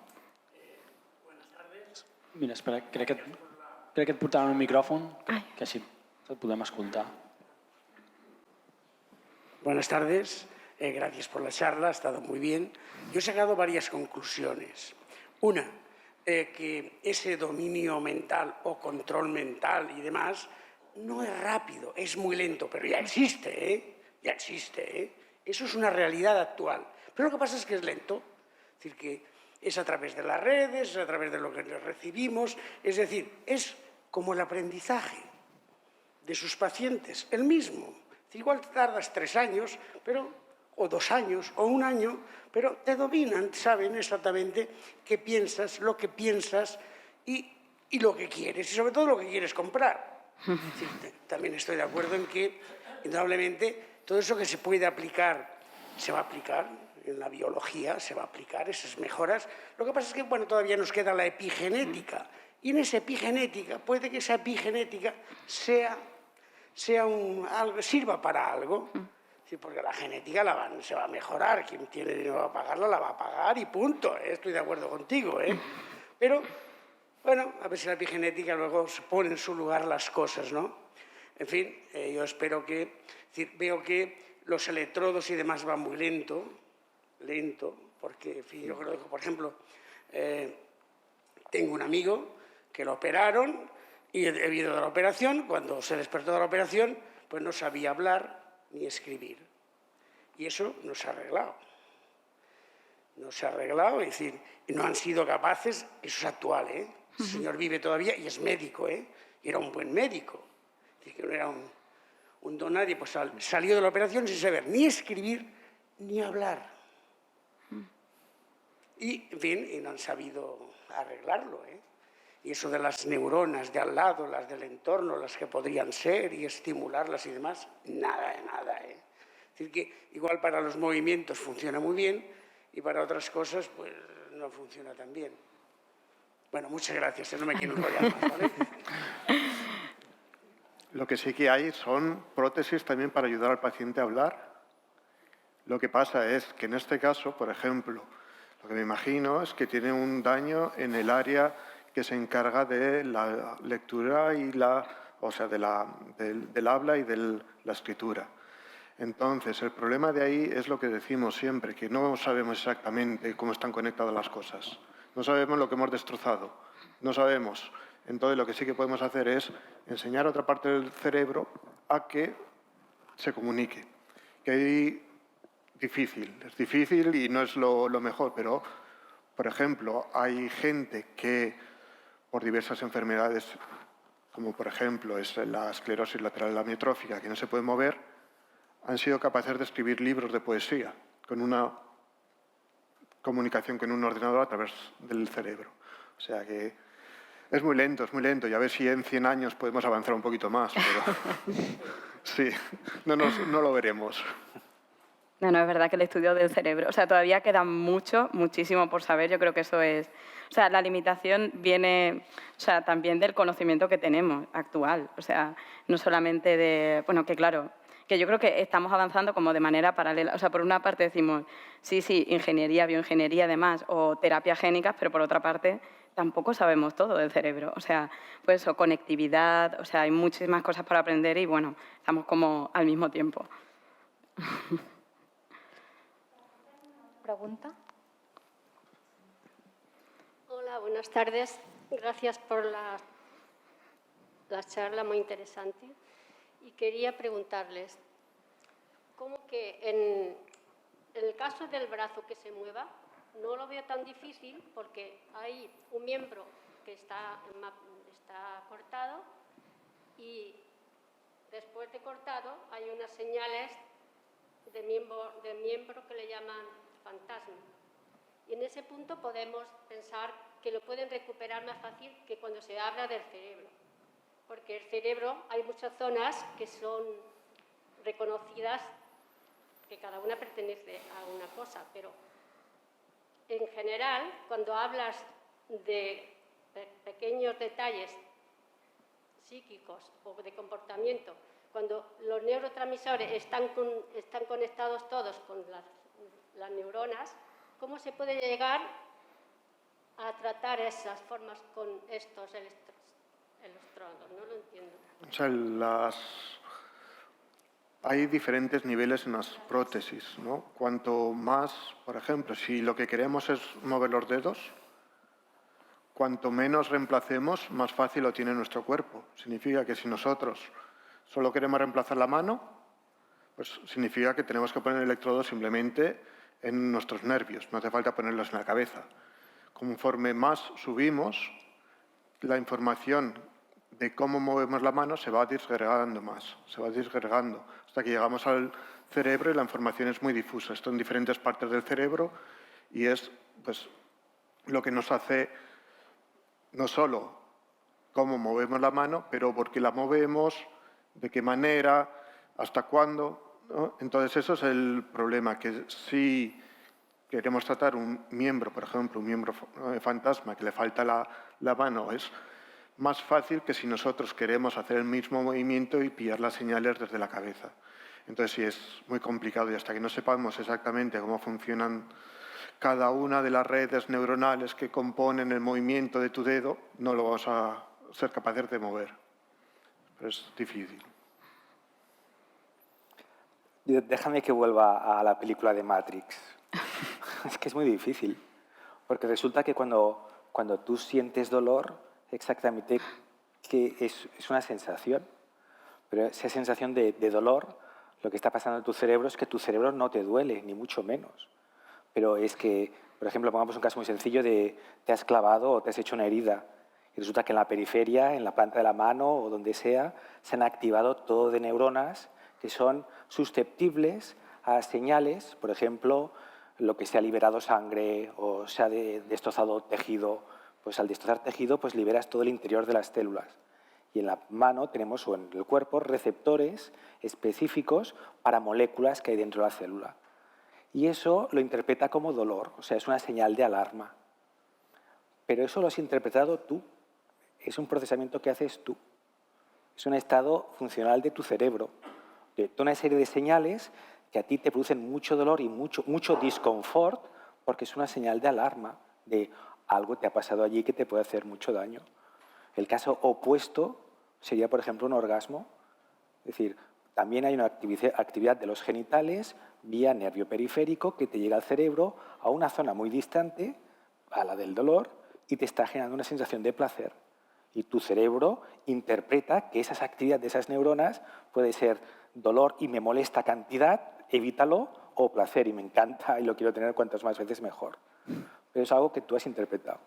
Buenas tardes. Mira, espera, crec que et portaran un micròfon, que així et podem escoltar. Buenas tardes, gracias por la charla, ha estado muy bien. Yo he sacado varias conclusiones. Una, que ese dominio mental o control mental y demás no es rápido, es muy lento, pero ya existe, ¿eh? Ya existe, ¿eh? Eso es una realidad actual. Pero lo que pasa es que es lento, es decir, que es a través de las redes, es a través de lo que recibimos, es decir, es como el aprendizaje de sus pacientes, el mismo. Igual tardas 3 años, o 2 años, o 1 año, pero te dominan, saben exactamente qué piensas, lo que piensas y lo que quieres, y sobre todo lo que quieres comprar. Sí, también estoy de acuerdo en que, indudablemente, todo eso que se puede aplicar, se va a aplicar en la biología, se va a aplicar esas mejoras. Lo que pasa es que, bueno, todavía nos queda la epigenética, y en esa epigenética, puede que esa epigenética sirva para algo, sí, porque la genética se va a mejorar, quien tiene dinero a pagarla la va a pagar y punto, estoy de acuerdo contigo, pero bueno, a ver si la epigenética luego se pone en su lugar las cosas, ¿no? En fin, yo espero que, veo que los electrodos y demás van muy lento, porque, en fin, yo creo que, por ejemplo, tengo un amigo que lo operaron y debido a la operación, cuando se despertó de la operación, pues no sabía hablar ni escribir. Y eso no se ha arreglado. No se ha arreglado, es decir, no han sido capaces, eso es actual, ¿eh? El señor vive todavía y es médico, ¿eh? Y era un buen médico. Es decir, que no era un don nadie, pues salió de la operación sin saber ni escribir ni hablar. Y, en fin, y no han sabido arreglarlo, ¿eh? Y eso de las neuronas de al lado, las del entorno, las que podrían ser, y estimularlas y demás, nada de nada, ¿eh? Es decir, que igual para los movimientos funciona muy bien y para otras cosas, pues, no funciona tan bien. Bueno, muchas gracias, no me quiero enrollar más, ¿vale? Lo que sí que hay son prótesis también para ayudar al paciente a hablar. Lo que pasa es que en este caso, por ejemplo, lo que me imagino es que tiene un daño en el área que se encarga de la lectura y del habla y de la escritura. Entonces, el problema de ahí es lo que decimos siempre, que no sabemos exactamente cómo están conectadas las cosas. No sabemos lo que hemos destrozado. No sabemos. Entonces, lo que sí que podemos hacer es enseñar a otra parte del cerebro a que se comunique. Que ahí es difícil y no es lo mejor, pero, por ejemplo, hay gente que, por diversas enfermedades, como por ejemplo es la esclerosis lateral amiotrófica, que no se puede mover, han sido capaces de escribir libros de poesía con una comunicación con un ordenador a través del cerebro. O sea que es muy lento, y a ver si en 100 años podemos avanzar un poquito más, pero sí, no lo veremos. No, es verdad que el estudio del cerebro, o sea, todavía queda muchísimo por saber. Yo creo que eso es, o sea, la limitación viene, o sea, también del conocimiento que tenemos actual, o sea, no solamente de, bueno, que claro, que yo creo que estamos avanzando como de manera paralela. O sea, por una parte decimos, sí, ingeniería, bioingeniería, además, o terapias génicas, pero por otra parte tampoco sabemos todo del cerebro. O sea, pues eso, conectividad, o sea, hay muchísimas cosas para aprender y, bueno, estamos como al mismo tiempo. ¿Pregunta? Hola, buenas tardes. Gracias por la charla muy interesante. Y quería preguntarles, ¿cómo que en el caso del brazo que se mueva, no lo veo tan difícil porque hay un miembro que está cortado y después de cortado hay unas señales de miembro que le llaman fantasma. Y en ese punto podemos pensar que lo pueden recuperar más fácil que cuando se habla del cerebro. Porque el cerebro, hay muchas zonas que son reconocidas, que cada una pertenece a una cosa, pero en general, cuando hablas de pequeños detalles psíquicos o de comportamiento, cuando los neurotransmisores están conectados todos con las neuronas, ¿cómo se puede llegar a tratar esas formas con estos electrodos? No lo entiendo. O sea, hay diferentes niveles en las prótesis, ¿no? Cuanto más, por ejemplo, si lo que queremos es mover los dedos, cuanto menos reemplacemos, más fácil lo tiene nuestro cuerpo. Significa que si nosotros solo queremos reemplazar la mano, pues significa que tenemos que poner electrodos simplemente en nuestros nervios, no hace falta ponerlos en la cabeza. Conforme más subimos, la información de cómo movemos la mano se va disgregando más, se va disgregando, hasta que llegamos al cerebro y la información es muy difusa. Esto en diferentes partes del cerebro y es pues, lo que nos hace no solo cómo movemos la mano, pero por qué la movemos, de qué manera, hasta cuándo, ¿no? Entonces eso es el problema, que si queremos tratar un miembro, por ejemplo, un miembro fantasma que le falta la mano, es más fácil que si nosotros queremos hacer el mismo movimiento y pillar las señales desde la cabeza. Entonces sí, es muy complicado y hasta que no sepamos exactamente cómo funcionan cada una de las redes neuronales que componen el movimiento de tu dedo, no lo vamos a ser capaces de mover. Pero es difícil. Déjame que vuelva a la película de Matrix. Es que es muy difícil, porque resulta que cuando tú sientes dolor, exactamente que es una sensación, pero esa sensación de dolor, lo que está pasando en tu cerebro es que tu cerebro no te duele, ni mucho menos. Pero es que, por ejemplo, pongamos un caso muy sencillo de te has clavado o te has hecho una herida y resulta que en la periferia, en la planta de la mano o donde sea, se han activado todo de neuronas que son susceptibles a señales, por ejemplo, lo que se ha liberado sangre o se ha destrozado tejido. Pues al destrozar tejido, pues liberas todo el interior de las células. Y en la mano tenemos, o en el cuerpo, receptores específicos para moléculas que hay dentro de la célula. Y eso lo interpreta como dolor, o sea, es una señal de alarma. Pero eso lo has interpretado tú, es un procesamiento que haces tú. Es un estado funcional de tu cerebro, de toda una serie de señales que a ti te producen mucho dolor y mucho disconfort porque es una señal de alarma, de algo te ha pasado allí que te puede hacer mucho daño. El caso opuesto sería, por ejemplo, un orgasmo. Es decir, también hay una actividad de los genitales vía nervio periférico que te llega al cerebro a una zona muy distante, a la del dolor, y te está generando una sensación de placer. Y tu cerebro interpreta que esas actividades de esas neuronas puede ser dolor y me molesta cantidad, evítalo, o placer y me encanta y lo quiero tener cuantas más veces mejor. Pero es algo que tú has interpretado.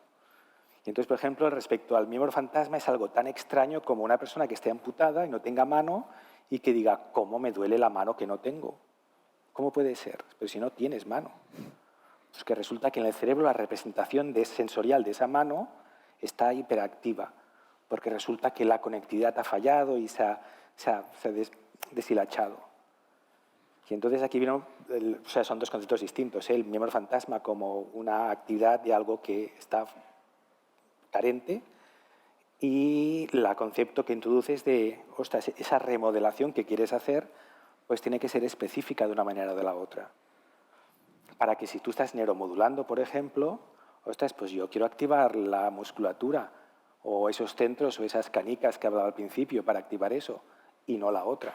Y entonces, por ejemplo, respecto al miembro fantasma, es algo tan extraño como una persona que esté amputada y no tenga mano y que diga, ¿cómo me duele la mano que no tengo? ¿Cómo puede ser? Pero si no tienes mano. Pues que resulta que en el cerebro la representación sensorial de esa mano está hiperactiva, porque resulta que la conectividad ha fallado y se ha deshilachado. Y entonces aquí son dos conceptos distintos, ¿eh? El miembro fantasma como una actividad de algo que está carente y el concepto que introduces de, ostras, esa remodelación que quieres hacer, pues tiene que ser específica de una manera o de la otra. Para que si tú estás neuromodulando, por ejemplo, ostras, pues yo quiero activar la musculatura o esos centros o esas canicas que hablaba al principio para activar eso y no la otra.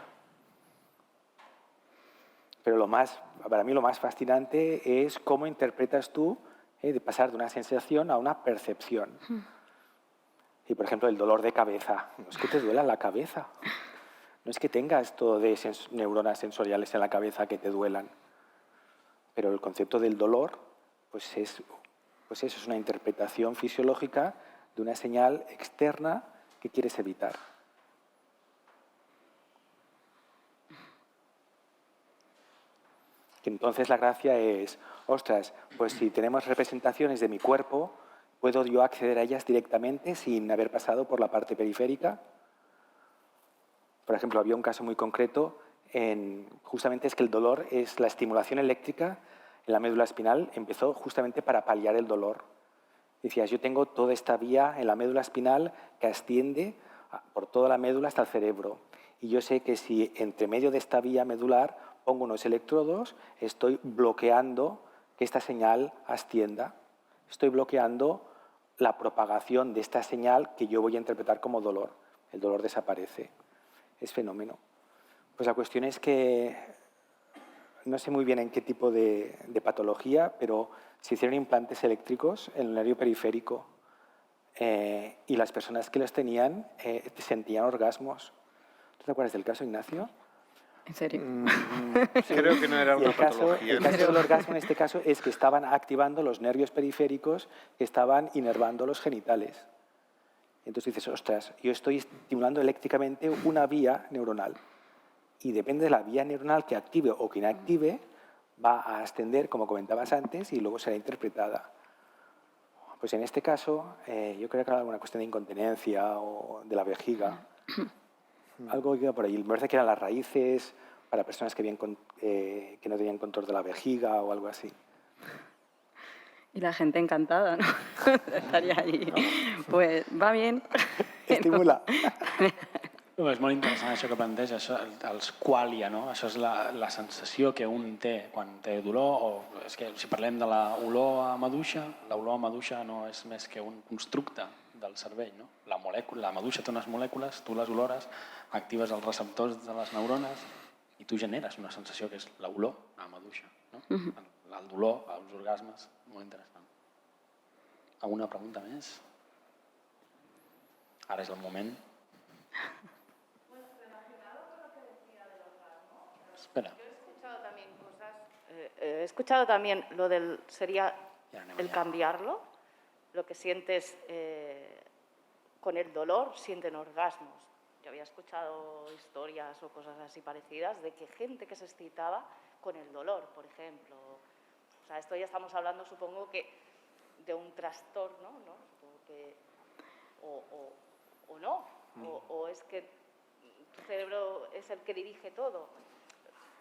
Pero para mí lo más fascinante es cómo interpretas tú de pasar de una sensación a una percepción. Y, por ejemplo, el dolor de cabeza. No es que te duela la cabeza. No es que tengas todo de neuronas sensoriales en la cabeza que te duelan. Pero el concepto del dolor, pues eso es una interpretación fisiológica de una señal externa que quieres evitar. Entonces la gracia es, ostras, pues si tenemos representaciones de mi cuerpo, ¿puedo yo acceder a ellas directamente sin haber pasado por la parte periférica? Por ejemplo, había un caso muy concreto, justamente es que el dolor es la estimulación eléctrica en la médula espinal, empezó justamente para paliar el dolor. Decías, yo tengo toda esta vía en la médula espinal que asciende por toda la médula hasta el cerebro. Y yo sé que si entre medio de esta vía medular pongo unos electrodos, estoy bloqueando que esta señal ascienda. Estoy bloqueando la propagación de esta señal que yo voy a interpretar como dolor. El dolor desaparece. Es fenómeno. Pues la cuestión es que no sé muy bien en qué tipo de patología, pero se hicieron implantes eléctricos en el nervio periférico y las personas que los tenían sentían orgasmos. ¿Tú te acuerdas del caso, Ignacio? ¿En serio? Creo que no era Y una el caso patología. del orgasmo en este caso es que estaban activando los nervios periféricos que estaban inervando los genitales. Entonces dices, ostras, yo estoy estimulando eléctricamente una vía neuronal. Y depende de la vía neuronal que active o que inactive, va a ascender, como comentabas antes, y luego será interpretada. Pues en este caso, yo creo que era alguna cuestión de incontinencia o de la vejiga. Algo que iba por ahí. Me parece que eran las raíces para personas que no tenían control de la vejiga o algo así. Y la gente encantada, ¿no? Estaria allí. Pues va bien. Estimula. No, és molt interessant això que planteja, això, els qualia, no? Això és la sensació que un té quan té dolor, o és que si parlem de l'olor a maduixa, l'olor a maduixa no és més que un constructe del cervell, no? La maduixa té unes molècules, tu les olores, actives els receptors de les neurones i tu generes una sensació que és l'olor a maduixa, no? El dolor, els orgasmes, molt interessant. Alguna pregunta més? Ara és el moment. Espera. Yo he escuchado también cosas, he escuchado también lo del, sería el cambiarlo, lo que sientes con el dolor, sienten orgasmos. Yo había escuchado historias o cosas así parecidas de que gente que se excitaba con el dolor, por ejemplo. O sea, esto ya estamos hablando, supongo que, de un trastorno, ¿no? Supongo que, o no, o es que tu cerebro es el que dirige todo.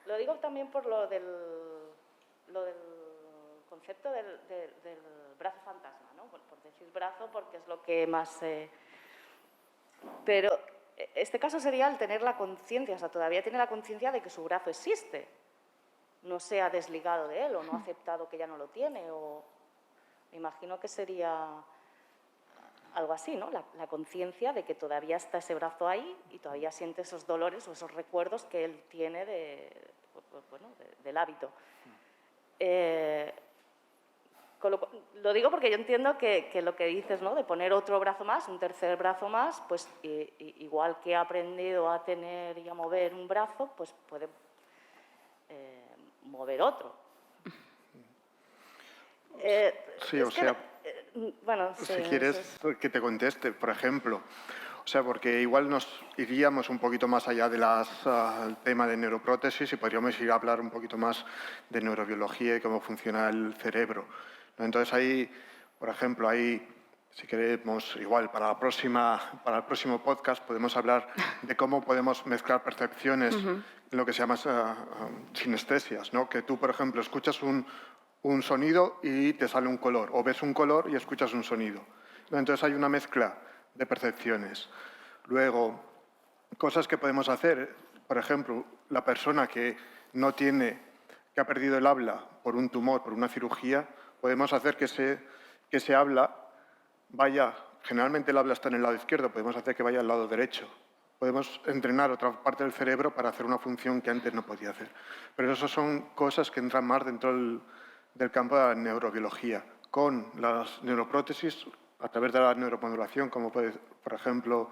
Lo digo también por lo del concepto del brazo fantasma, ¿no? Por decir brazo, porque es lo que más... Pero este caso sería el tener la conciencia, o sea, todavía tiene la conciencia de que su brazo existe. No se ha desligado de él o no ha aceptado que ya no lo tiene. O me imagino que sería algo así, ¿no? La conciencia de que todavía está ese brazo ahí y todavía siente esos dolores o esos recuerdos que él tiene del hábito. Lo digo porque yo entiendo que lo que dices, ¿no? De poner otro brazo más, un tercer brazo más, pues igual que ha aprendido a tener y a mover un brazo, pues puede mover otro. Sí, o sea, bueno, si quieres que te conteste, por ejemplo. O sea, porque igual nos iríamos un poquito más allá del tema de neuroprótesis y podríamos ir a hablar un poquito más de neurobiología y cómo funciona el cerebro, ¿no? Entonces ahí, por ejemplo, si queremos, igual para el próximo podcast podemos hablar de cómo podemos mezclar percepciones en lo que se llama sinestesias, ¿no? Que tú, por ejemplo, escuchas un sonido y te sale un color, o ves un color y escuchas un sonido, ¿no? Entonces hay una mezcla de percepciones. Luego, cosas que podemos hacer, por ejemplo, la persona que ha perdido el habla por un tumor, por una cirugía, podemos hacer que ese habla vaya, generalmente el habla está en el lado izquierdo, podemos hacer que vaya al lado derecho. Podemos entrenar otra parte del cerebro para hacer una función que antes no podía hacer. Pero eso son cosas que entran más dentro del campo de la neurobiología. Con las neuroprótesis, a través de la neuromodulación, como por ejemplo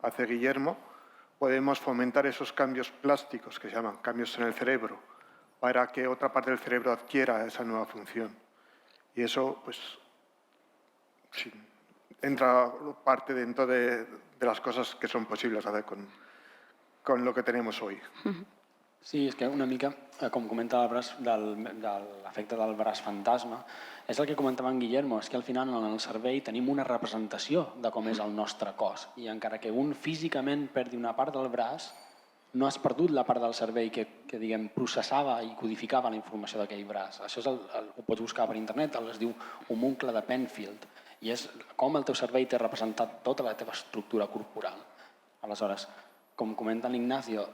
hace Guillermo, podemos fomentar esos cambios plásticos que se llaman cambios en el cerebro para que otra parte del cerebro adquiera esa nueva función. Y eso, pues, sí, entra parte dentro de las cosas que son posibles hacer con lo que tenemos hoy. Sí, és que una mica, com comenta l'efecte del braç fantasma, és el que comentava en Guillermo, és que al final en el cervell tenim una representació de com és el nostre cos i encara que un físicament perdi una part del braç, no has perdut la part del cervell que diguem, processava i codificava la informació d'aquell braç. Això ho pots buscar per internet, es diu homúncle de Penfield, i és com el teu cervell té representat tota la teva estructura corporal. Aleshores, com comenta l'Ignacio,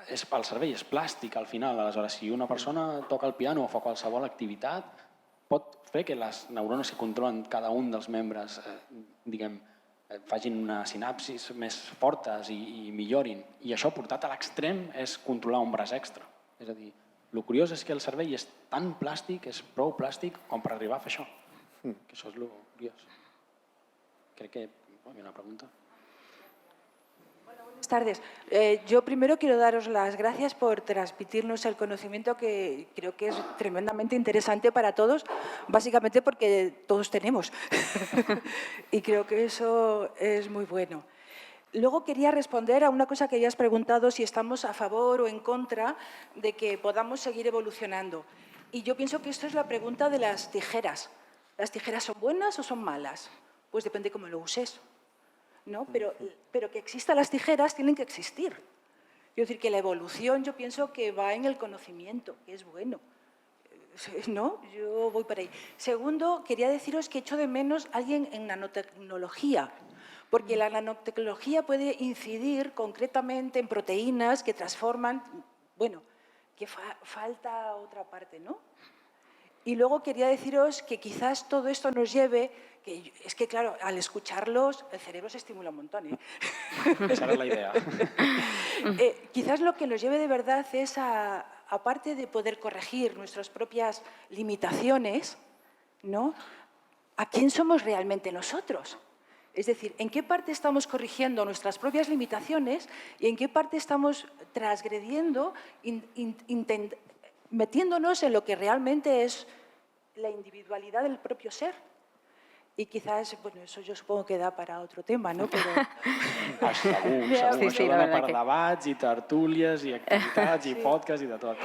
el cervell és plàstic al final, aleshores si una persona toca el piano o fa qualsevol activitat pot fer que les neurones que controlen cada un dels membres facin unes sinapsis més fortes i millorin. I això portat a l'extrem és controlar un braç extra. És a dir, el curiós és que el cervell és tan plàstic, és prou plàstic com per arribar a fer això. Que això és el curiós. crec que hi havia una pregunta. Buenas tardes. Yo primero quiero daros las gracias por transmitirnos el conocimiento que creo que es tremendamente interesante para todos, básicamente porque todos tenemos. Y creo que eso es muy bueno. Luego quería responder a una cosa que ya has preguntado, si estamos a favor o en contra de que podamos seguir evolucionando. Y yo pienso que esto es la pregunta de las tijeras. ¿Las tijeras son buenas o son malas? Pues depende cómo lo uses, ¿no? Pero que existan las tijeras tienen que existir. Quiero decir que la evolución yo pienso que va en el conocimiento, que es bueno. ¿No? Yo voy por ahí. Segundo, quería deciros que echo de menos a alguien en nanotecnología, porque la nanotecnología puede incidir concretamente en proteínas que transforman, bueno, que falta otra parte, ¿no? Y luego quería deciros que quizás todo esto nos lleve, que es que claro, al escucharlos el cerebro se estimula un montón, ¿eh? Esa era la idea. Quizás lo que nos lleve de verdad es, aparte de poder corregir nuestras propias limitaciones, ¿no? ¿A quién somos realmente nosotros? Es decir, ¿en qué parte estamos corrigiendo nuestras propias limitaciones y en qué parte estamos transgrediendo, metiéndonos en lo que realmente es la individualidad del propio ser? Y quizás, bueno, eso yo supongo que da para otro tema, ¿no? Però... Segur. Això dona per debats i tertúlies i activitats i podcasts i de tot.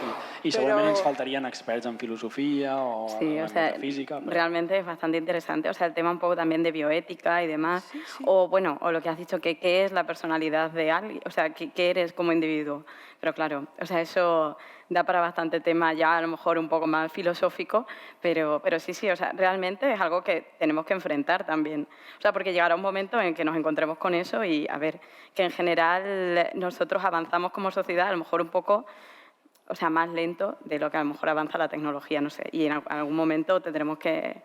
I segurament ens faltarien experts en filosofía o en metafísica. Realmente es bastante interesante. O sea, el tema un poco también de bioética y demás. Sí. O, bueno, o lo que has dicho, que qué es la personalidad de alguien, o sea, qué eres como individuo. Pero claro, o sea, eso da para bastante tema ya a lo mejor un poco más filosófico, pero sí, o sea, realmente es algo que tenemos que enfrentar también. O sea, porque llegará un momento en que nos encontremos con eso y, a ver, que en general nosotros avanzamos como sociedad a lo mejor un poco, o sea, más lento de lo que a lo mejor avanza la tecnología, no sé, y en algún momento tendremos que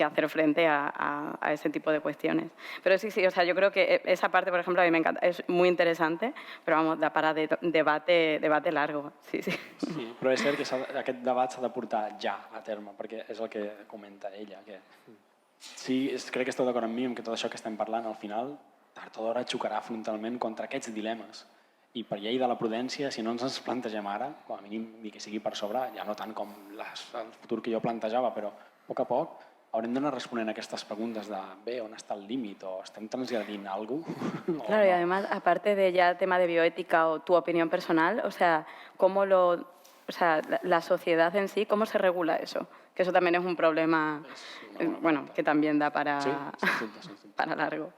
hacer frente a ese tipo de cuestiones. Pero sí, o sea, yo creo que esa parte, por ejemplo, a mí me encanta, es muy interesante, però vamos, da para debate largo. Sí. Sí, però és cert que aquest debat s'ha de portar ja a terme, perquè és el que comenta ella. Que sí, crec que esteu d'acord amb mi que tot això que estem parlant al final, tard o d'hora xocarà frontalment contra aquests dilemes. I per llei de la prudència, si no ens plantegem ara, com a mínim ni que sigui per sobre, ja no tant com el futur que jo plantejava, però a poc haurem d'anar responent a aquestes preguntes de bé, on està el límit o estem transgredint alguna cosa. Claro, y además, aparte de ya tema de bioética o tu opinión personal, o sea, la sociedad en sí, ¿cómo se regula eso? Que eso también es un problema, bueno, que también da para, para largo.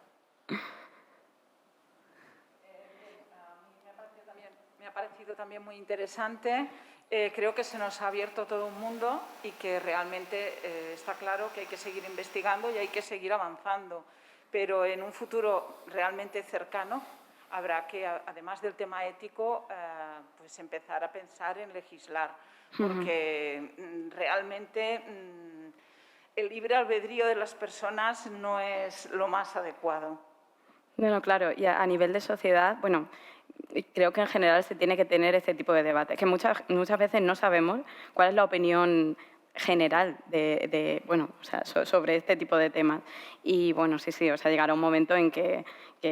Me ha parecido también muy interesante. Creo que se nos ha abierto todo un mundo y que realmente está claro que hay que seguir investigando y hay que seguir avanzando. Pero en un futuro realmente cercano habrá que, además del tema ético, pues empezar a pensar en legislar. Porque realmente el libre albedrío de las personas no es lo más adecuado. Bueno, claro, y a nivel de sociedad, bueno, creo que en general se tiene que tener este tipo de debate, que muchas veces no sabemos cuál es la opinión general bueno, o sea, sobre este tipo de temas. Y bueno, sí, o sea, llegará un momento en que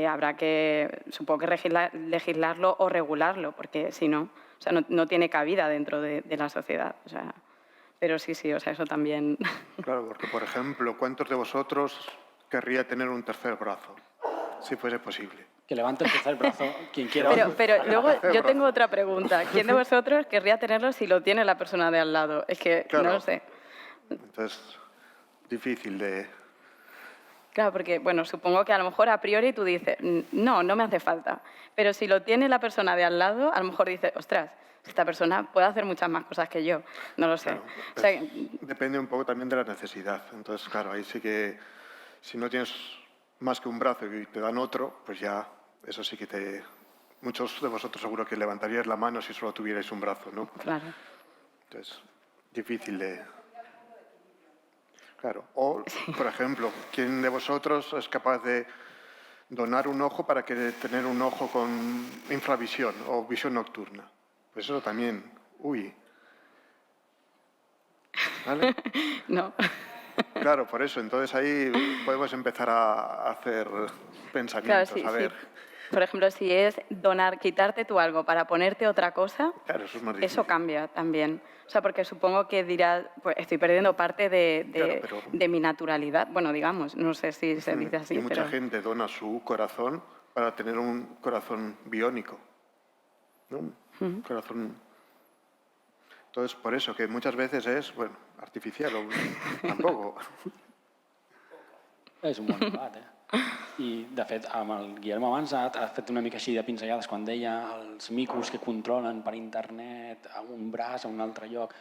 habrá que, supongo que legislarlo o regularlo, porque si no, o sea, no tiene cabida dentro de la sociedad. O sea, pero sí, o sea, eso también. Claro, porque, por ejemplo, ¿cuántos de vosotros querría tener un tercer brazo, si fuese posible? Que levante el tercer brazo quien quiera. Pero luego yo tengo otra pregunta. ¿Quién de vosotros querría tenerlo si lo tiene la persona de al lado? Es que claro, no lo sé. Entonces, difícil de... Claro, porque, bueno, supongo que a lo mejor a priori tú dices, no me hace falta. Pero si lo tiene la persona de al lado, a lo mejor dices, ostras, esta persona puede hacer muchas más cosas que yo. No lo sé. Claro, o sea, depende un poco también de la necesidad. Entonces, claro, ahí sí que si no tienes más que un brazo y te dan otro, pues ya eso sí que te... Muchos de vosotros seguro que levantaríais la mano si solo tuvierais un brazo, ¿no? Claro. Entonces, difícil de... Claro. O, por ejemplo, ¿quién de vosotros es capaz de donar un ojo para tener un ojo con infravisión o visión nocturna? Pues eso también... Uy. ¿Vale? No. Claro, por eso. Entonces ahí podemos empezar a hacer pensamientos, Claro, sí, a ver. sí. Por ejemplo, si es donar, quitarte tú algo para ponerte otra cosa, Claro, eso es más difícil. eso cambia también. O sea, porque supongo que dirás, pues estoy perdiendo parte Claro, de mi naturalidad. Bueno, digamos, no sé si se dice así, Y mucha pero... gente dona su corazón para tener un corazón biónico, ¿no? Un corazón... Entonces, por eso, que muchas veces es, bueno, artificial o tampoco. És un bon debat, I, de fet, amb el Guillermo abans ha fet una mica així de pinzellades quan deia els micos que controlen per internet a un braç, a un altre lloc.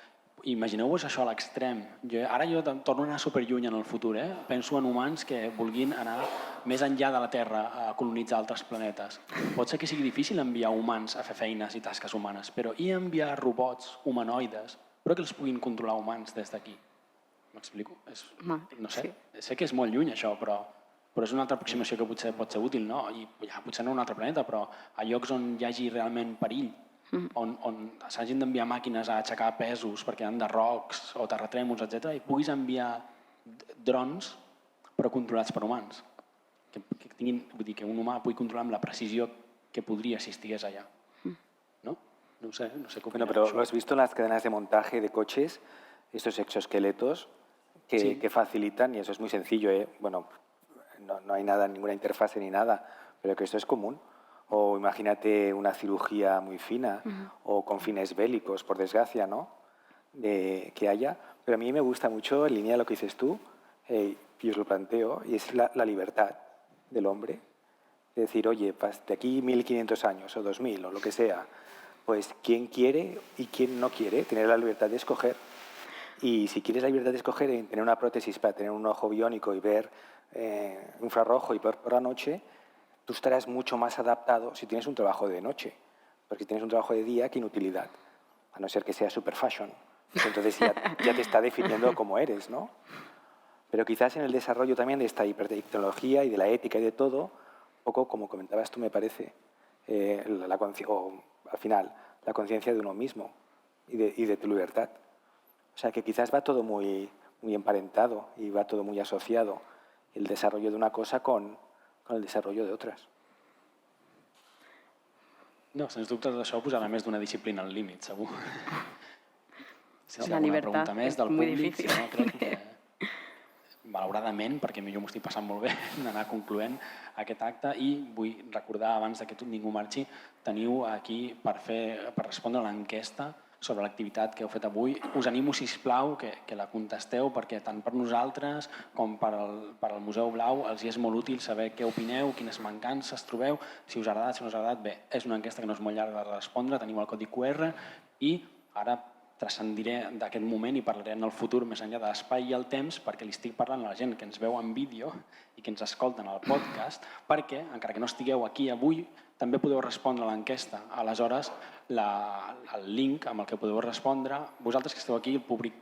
Imagineu-vos això a l'extrem. Ara jo torno a anar superlluny en el futur. Penso en humans que vulguin anar més enllà de la Terra a colonitzar altres planetes. Pot ser que sigui difícil enviar humans a fer feines i tasques humanes, però i enviar robots humanoides, però que els puguin controlar humans des d'aquí? M'explico? No sé, sé que és molt lluny això, però és una altra aproximació que potser pot ser útil, no? I ja, potser no a un altre planeta, però a llocs on hi hagi realment perill, on s'hagin d'enviar màquines a aixecar pesos perquè han derrocs o terratrèmols, etc. i puguis enviar drons però controlats per humans. Que tinguin, vull dir, que un humà pugui controlar amb la precisió que podria si estigués allà. No? No sé què opineu. Bueno, pero ¿lo has visto en las cadenas de montaje de coches? Estos exoesqueletos que facilitan, y eso es muy sencillo, bueno, no hay nada, ninguna interfase ni nada, pero que esto es común. O imagínate una cirugía muy fina o con fines bélicos, por desgracia, ¿no? Que haya. Pero a mí me gusta mucho, en línea de lo que dices tú, y os lo planteo, y es la libertad del hombre. De decir, oye, de aquí 1500 años o 2000 o lo que sea, pues quién quiere y quién no quiere tener la libertad de escoger. Y si quieres la libertad de escoger en tener una prótesis para tener un ojo biónico y ver infrarrojo y por la noche, tú estarás mucho más adaptado si tienes un trabajo de noche. Porque si tienes un trabajo de día, ¿qué inutilidad? A no ser que sea super fashion. Entonces ya te está definiendo cómo eres, ¿no? Pero quizás en el desarrollo también de esta hipertecnología y de la ética y de todo, un poco como comentabas tú, me parece, al final, la conciencia de uno mismo y de tu libertad. O sea que quizás va todo muy emparentado y va todo muy asociado, el desarrollo de una cosa con el desarrollo de otras. No, sens dubte això posarà més d'una disciplina al límit, segur. Si la llibertat és molt difícil. Si no, crec que, malauradament, perquè jo m'ho estic passant molt bé, d'anar concloent aquest acte i vull recordar, abans que ningú marxi, teniu aquí per respondre a l'enquesta sobre l'activitat que heu fet avui. Us animo, sisplau, que la contesteu, perquè tant per nosaltres com per al Museu Blau els és molt útil saber què opineu, quines mancances trobeu, si us ha agradat, si no us ha agradat. Bé, és una enquesta que no és molt llarga de respondre, teniu el codi QR i ara transcendiré d'aquest moment i parlaré en el futur més enllà de l'espai i el temps perquè li estic parlant a la gent que ens veu en vídeo i que ens escolten al podcast perquè, encara que no estigueu aquí avui, també podeu respondre a l'enquesta. Aleshores, el link amb el que podeu respondre, vosaltres que esteu aquí, el públic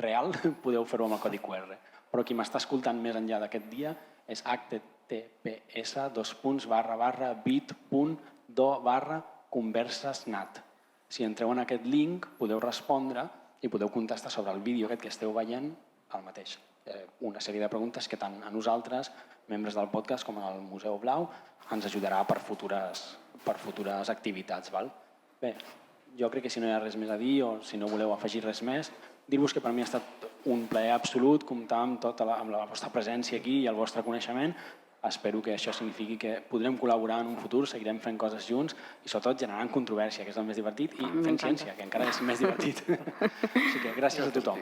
real, podeu fer-ho amb el codi QR. Però qui m'està escoltant més enllà d'aquest dia és https://bit.do/conversesnat. Si entreu en aquest link, podeu respondre i podeu contestar sobre el vídeo aquest que esteu veient el mateix. Una sèrie de preguntes que tant a nosaltres, membres del podcast, com al Museu Blau, ens ajudarà per futures activitats. Bé, jo crec que si no hi ha res més a dir o si no voleu afegir res més, dir-vos que per mi ha estat un plaer absolut comptar amb la vostra presència aquí i el vostre coneixement. Espero que això signifiqui que podrem col·laborar en un futur, seguirem fent coses junts i sobretot generant controvèrsia, que és el més divertit, i fent ciència, que encara és més divertit. Així que gràcies a tothom.